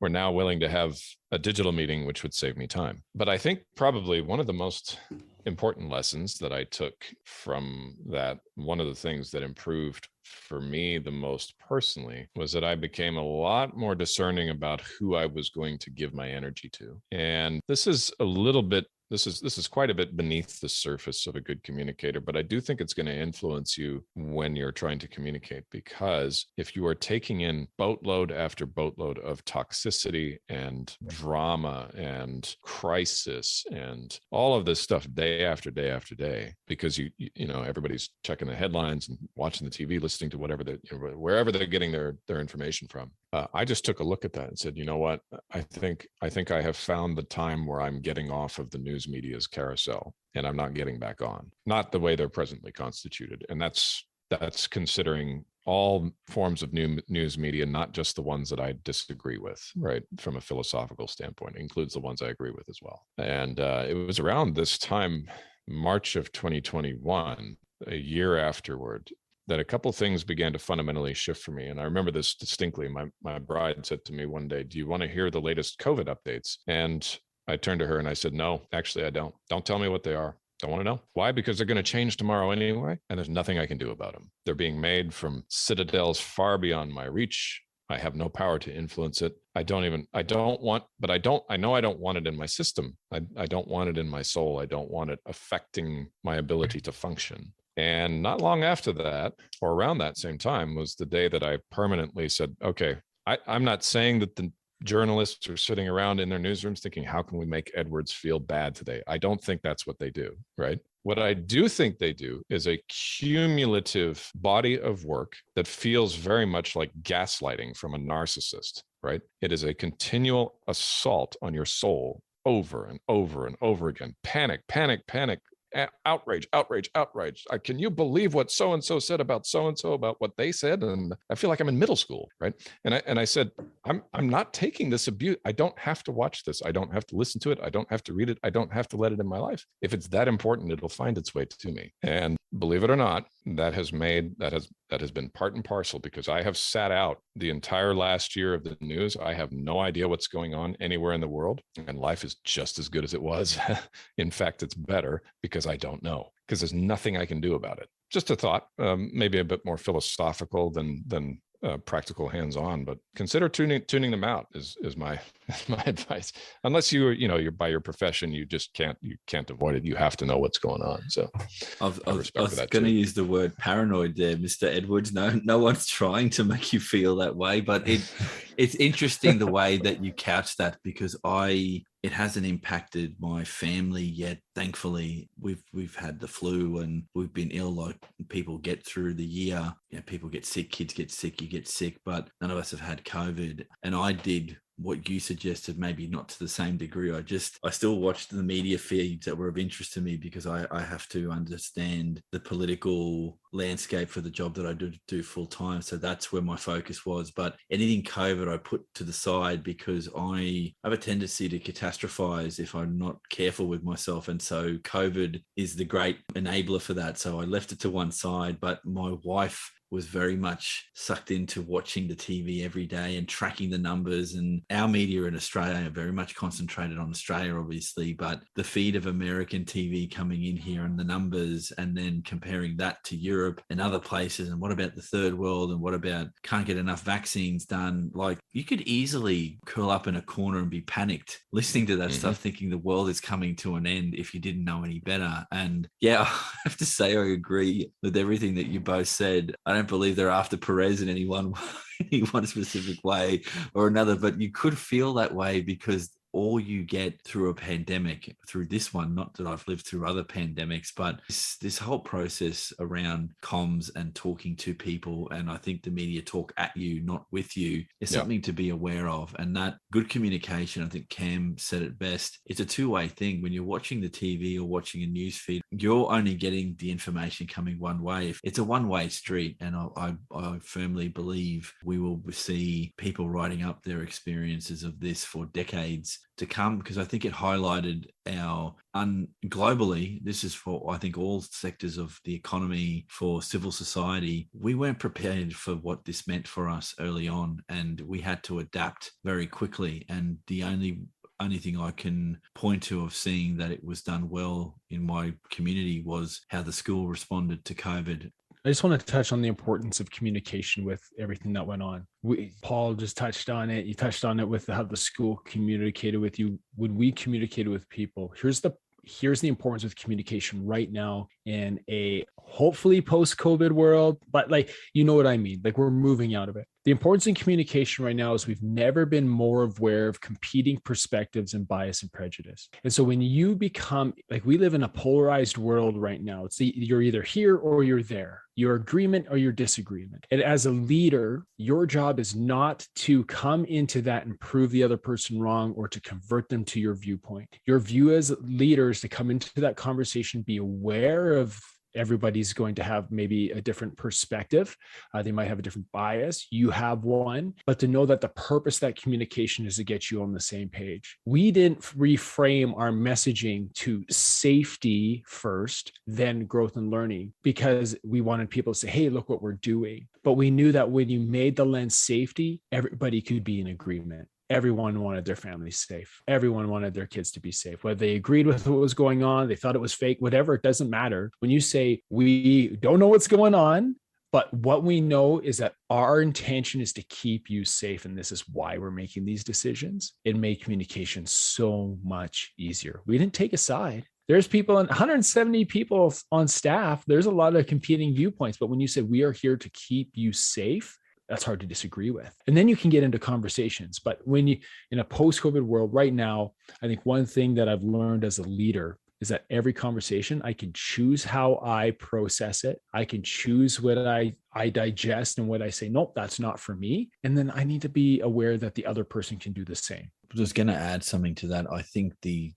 were now willing to have a digital meeting, which would save me time. But I think probably one of the most important lessons that I took from that, one of the things that improved for me the most personally, was that I became a lot more discerning about who I was going to give my energy to. And this is quite a bit beneath the surface of a good communicator, but I do think it's going to influence you when you're trying to communicate, because if you are taking in boatload after boatload of toxicity and drama and crisis and all of this stuff day after day after day, because you know everybody's checking the headlines and watching the TV, listening to whatever wherever they're getting their information from. I just took a look at that and said, you know what? I think I have found the time where I'm getting off of the news media's carousel, and I'm not getting back on, not the way they're presently constituted. And that's considering all forms of news media, not just the ones that I disagree with, right? From a philosophical standpoint, it includes the ones I agree with as well. And it was around this time, March of 2021, a year afterward, that a couple things began to fundamentally shift for me. And I remember this distinctly. My bride said to me one day, "Do you want to hear the latest COVID updates?" And I turned to her and I said, "No, actually, I don't. Don't tell me what they are. Don't want to know. Why? Because they're going to change tomorrow anyway, and there's nothing I can do about them. They're being made from citadels far beyond my reach. I have no power to influence it. I know I don't want it in my system. I don't want it in my soul. I don't want it affecting my ability to function." And not long after that, or around that same time, was the day that I permanently said, okay, I'm not saying that the journalists are sitting around in their newsrooms thinking, how can we make Edwards feel bad today? I don't think that's what they do, right? What I do think they do is a cumulative body of work that feels very much like gaslighting from a narcissist, right? It is a continual assault on your soul over and over and over again. Panic, panic, panic. Outrage. Can you believe what so-and-so said about so-and-so, about what they said? And I feel like I'm in middle school, right? And I said, I'm not taking this abuse. I don't have to watch this. I don't have to listen to it. I don't have to read it. I don't have to let it in my life. If it's that important, it'll find its way to me. And believe it or not, that has been part and parcel, because I have sat out the entire last year of the news. I have no idea what's going on anywhere in the world, and life is just as good as it was. In fact, it's better, because I don't know, because there's nothing I can do about it. Just a thought, maybe a bit more philosophical than practical, hands-on, but consider tuning them out is my advice. Unless you're by your profession, you can't avoid it. You have to know what's going on. So I was going to use the word paranoid there, Mr. Edwards. No one's trying to make you feel that way, but it's interesting the way that you couch that, because it hasn't impacted my family yet. Thankfully, we've had the flu and we've been ill, like people get through the year. People get sick, kids get sick, you get sick, but none of us have had COVID. And I did what you suggested, maybe not to the same degree. I still watched the media feeds that were of interest to me because I have to understand the political landscape for the job that I do full time. So that's where my focus was. But anything COVID I put to the side because I have a tendency to catastrophize if I'm not careful with myself. And so COVID is the great enabler for that. So I left it to one side, but my wife was very much sucked into watching the TV every day and tracking the numbers. And our media in Australia are very much concentrated on Australia, obviously, but the feed of American TV coming in here and the numbers, and then comparing that to Europe and other places. And what about the third world? And what about can't get enough vaccines done? Like, you could easily curl up in a corner and be panicked listening to that stuff, thinking the world is coming to an end if you didn't know any better. And yeah, I have to say, I agree with everything that you both said. I don't believe they're after Perez in any one specific way or another, but you could feel that way because all you get through a pandemic, through this one, not that I've lived through other pandemics, but this whole process around comms and talking to people, and I think the media talk at you, not with you, is something to be aware of. And that good communication, I think Cam said it best, it's a two-way thing. When you're watching the TV or watching a news feed, you're only getting the information coming one way. It's a one-way street, and I firmly believe we will see people writing up their experiences of this for decades to come, because I think it highlighted globally, this is for, I think, all sectors of the economy, for civil society, we weren't prepared for what this meant for us early on, and we had to adapt very quickly. And the only thing I can point to of seeing that it was done well in my community was how the school responded to COVID. I just want to touch on the importance of communication with everything that went on. Paul just touched on it. You touched on it with how the school communicated with you. When we communicated with people, here's the importance of communication right now in a hopefully post-COVID world, but like, you know what I mean? Like, we're moving out of it. The importance in communication right now is we've never been more aware of competing perspectives and bias and prejudice. And so when you become, like, we live in a polarized world right now. You're either here or you're there, your agreement or your disagreement. And as a leader, your job is not to come into that and prove the other person wrong or to convert them to your viewpoint. Your view as leaders to come into that conversation, be aware of everybody's going to have maybe a different perspective. They might have a different bias. You have one, but to know that the purpose of that communication is to get you on the same page. We didn't reframe our messaging to safety first, then growth and learning, because we wanted people to say, hey, look what we're doing. But we knew that when you made the lens safety, everybody could be in agreement. Everyone wanted their families safe. Everyone wanted their kids to be safe. Whether they agreed with what was going on, they thought it was fake, whatever, it doesn't matter. When you say, we don't know what's going on, but what we know is that our intention is to keep you safe, and this is why we're making these decisions, it made communication so much easier. We didn't take a side. There's 170 people on staff. There's a lot of competing viewpoints, but when you say we are here to keep you safe, that's hard to disagree with. And then you can get into conversations. But when you, in a post-COVID world right now, I think one thing that I've learned as a leader is that every conversation, I can choose how I process it. I can choose what I digest and what I say, nope, that's not for me. And then I need to be aware that the other person can do the same. I was going to add something to that. I think the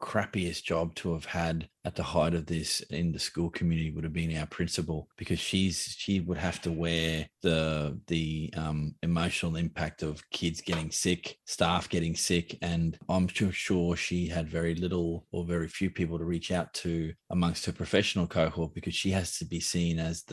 crappiest job to have had at the height of this in the school community would have been our principal, because she would have to wear the emotional impact of kids getting sick, staff getting sick, and I'm sure she had very little or very few people to reach out to amongst her professional cohort, because she has to be seen as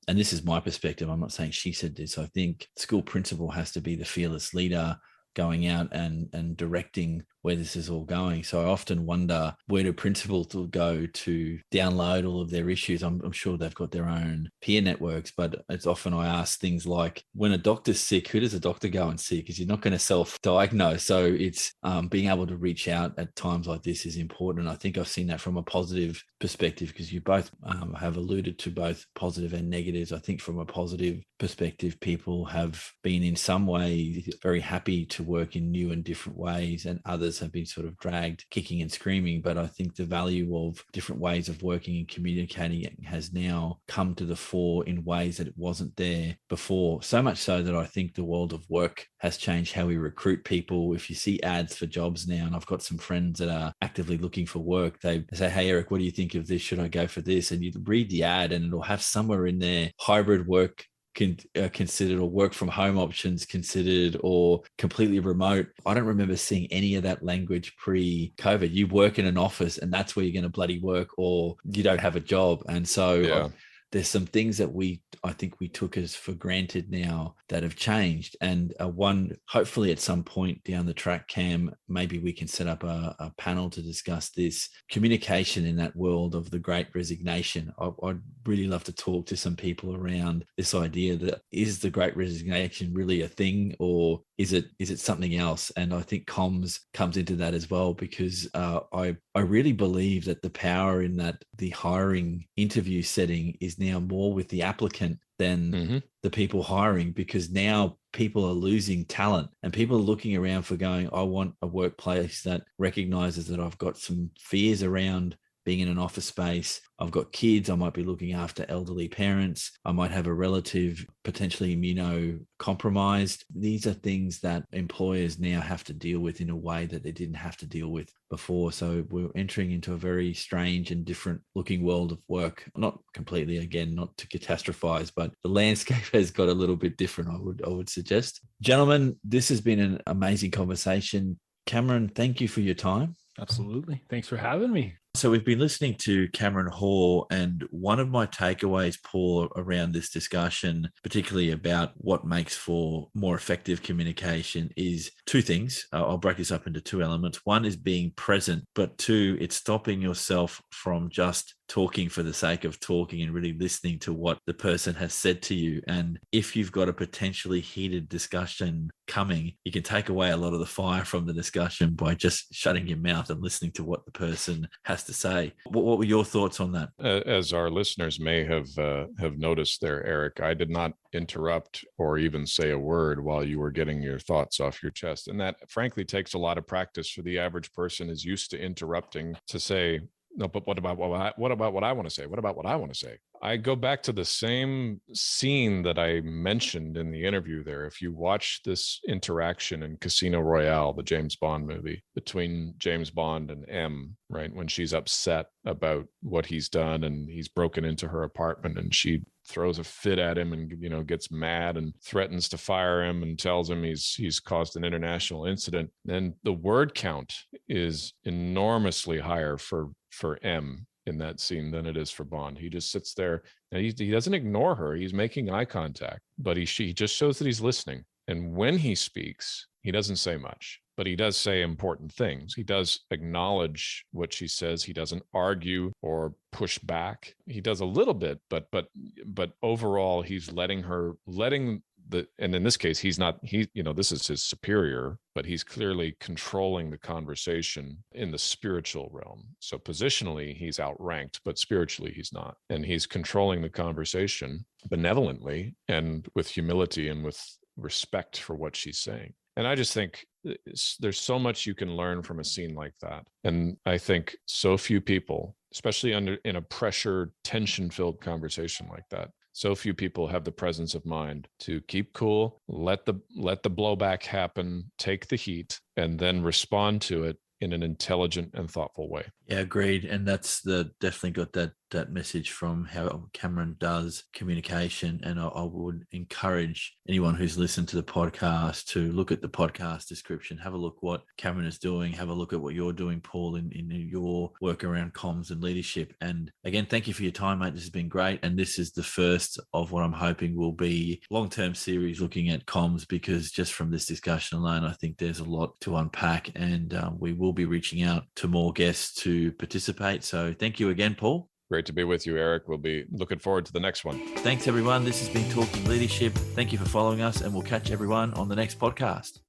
and this is my perspective, I'm not saying she said this, I think school principal has to be the fearless leader going out and directing where this is all going. So I often wonder, where do principals go to download all of their issues? I'm sure they've got their own peer networks, but it's often I ask things like, when a doctor's sick, who does a doctor go and see? Because you're not going to self-diagnose. So it's being able to reach out at times like this is important. I think I've seen that from a positive perspective, because you both have alluded to both positive and negatives. I think from a positive perspective, people have been in some way very happy to work in new and different ways, and others others have been sort of dragged kicking and screaming. But I think the value of different ways of working and communicating has now come to the fore in ways that it wasn't there before. So much so that I think the world of work has changed how we recruit people. If you see ads for jobs now, and I've got some friends that are actively looking for work, they say, hey, Eric, what do you think of this? Should I go for this? And you read the ad and it'll have somewhere in there hybrid work considered, or work from home options considered, or completely remote. I don't remember seeing any of that language pre-COVID. You work in an office and that's where you're going to bloody work, or you don't have a job. And so there's some things that I think we took as for granted now that have changed. And hopefully at some point down the track, Cam, maybe we can set up a panel to discuss this communication in that world of the Great Resignation. I'd really love to talk to some people around this idea that is the Great Resignation really a thing, or is it something else? And I think comms comes into that as well, because I really believe that the power in that the hiring interview setting is now more with the applicant than the people hiring, because now people are losing talent and people are looking around for going, I want a workplace that recognizes that I've got some fears around being in an office space. I've got kids. I might be looking after elderly parents. I might have a relative potentially immunocompromised. These are things that employers now have to deal with in a way that they didn't have to deal with before. So we're entering into a very strange and different looking world of work. Not completely, again, not to catastrophize, but the landscape has got a little bit different, I would suggest. Gentlemen, this has been an amazing conversation. Cameron, thank you for your time. Absolutely. Thanks for having me. So we've been listening to Cameron Hall, and one of my takeaways, Paul, around this discussion, particularly about what makes for more effective communication, is two things. I'll break this up into two elements. One is being present, but two, it's stopping yourself from just talking for the sake of talking and really listening to what the person has said to you. And if you've got a potentially heated discussion coming, you can take away a lot of the fire from the discussion by just shutting your mouth and listening to what the person has to say. What were your thoughts on that? As our listeners may have noticed there, Eric, I did not interrupt or even say a word while you were getting your thoughts off your chest. And that frankly takes a lot of practice. For the average person is used to interrupting to say, no, but what about what I want to say? What about what I want to say? I go back to the same scene that I mentioned in the interview there. If you watch this interaction in Casino Royale, the James Bond movie, between James Bond and M, right, when she's upset about what he's done and he's broken into her apartment and she throws a fit at him and, you know, gets mad and threatens to fire him and tells him he's caused an international incident, then the word count is enormously higher for M in that scene than it is for Bond. He just sits there and he doesn't ignore her. He's making eye contact, but he just shows that he's listening. And when he speaks, he doesn't say much, but he does say important things. He does acknowledge what she says. He doesn't argue or push back. He does a little bit, but overall, he's and in this case, this is his superior, but he's clearly controlling the conversation in the spiritual realm. So positionally, he's outranked, but spiritually, he's not. And he's controlling the conversation benevolently and with humility and with respect for what she's saying. And I just think there's so much you can learn from a scene like that. And I think so few people, especially in a pressure, tension-filled conversation like that, so few people have the presence of mind to keep cool, let the blowback happen, take the heat, and then respond to it in an intelligent and thoughtful way. Yeah, agreed. And that's definitely got that message from how Cameron does communication. And I would encourage anyone who's listened to the podcast to look at the podcast description, have a look what Cameron is doing, have a look at what you're doing, Paul, in your work around comms and leadership. And again, thank you for your time, mate. This has been great. And this is the first of what I'm hoping will be long-term series looking at comms, because just from this discussion alone, I think there's a lot to unpack, and we will be reaching out to more guests to participate. So thank you again, Paul. Great to be with you, Eric. We'll be looking forward to the next one. Thanks, everyone. This has been Talking Leadership. Thank you for following us, and we'll catch everyone on the next podcast.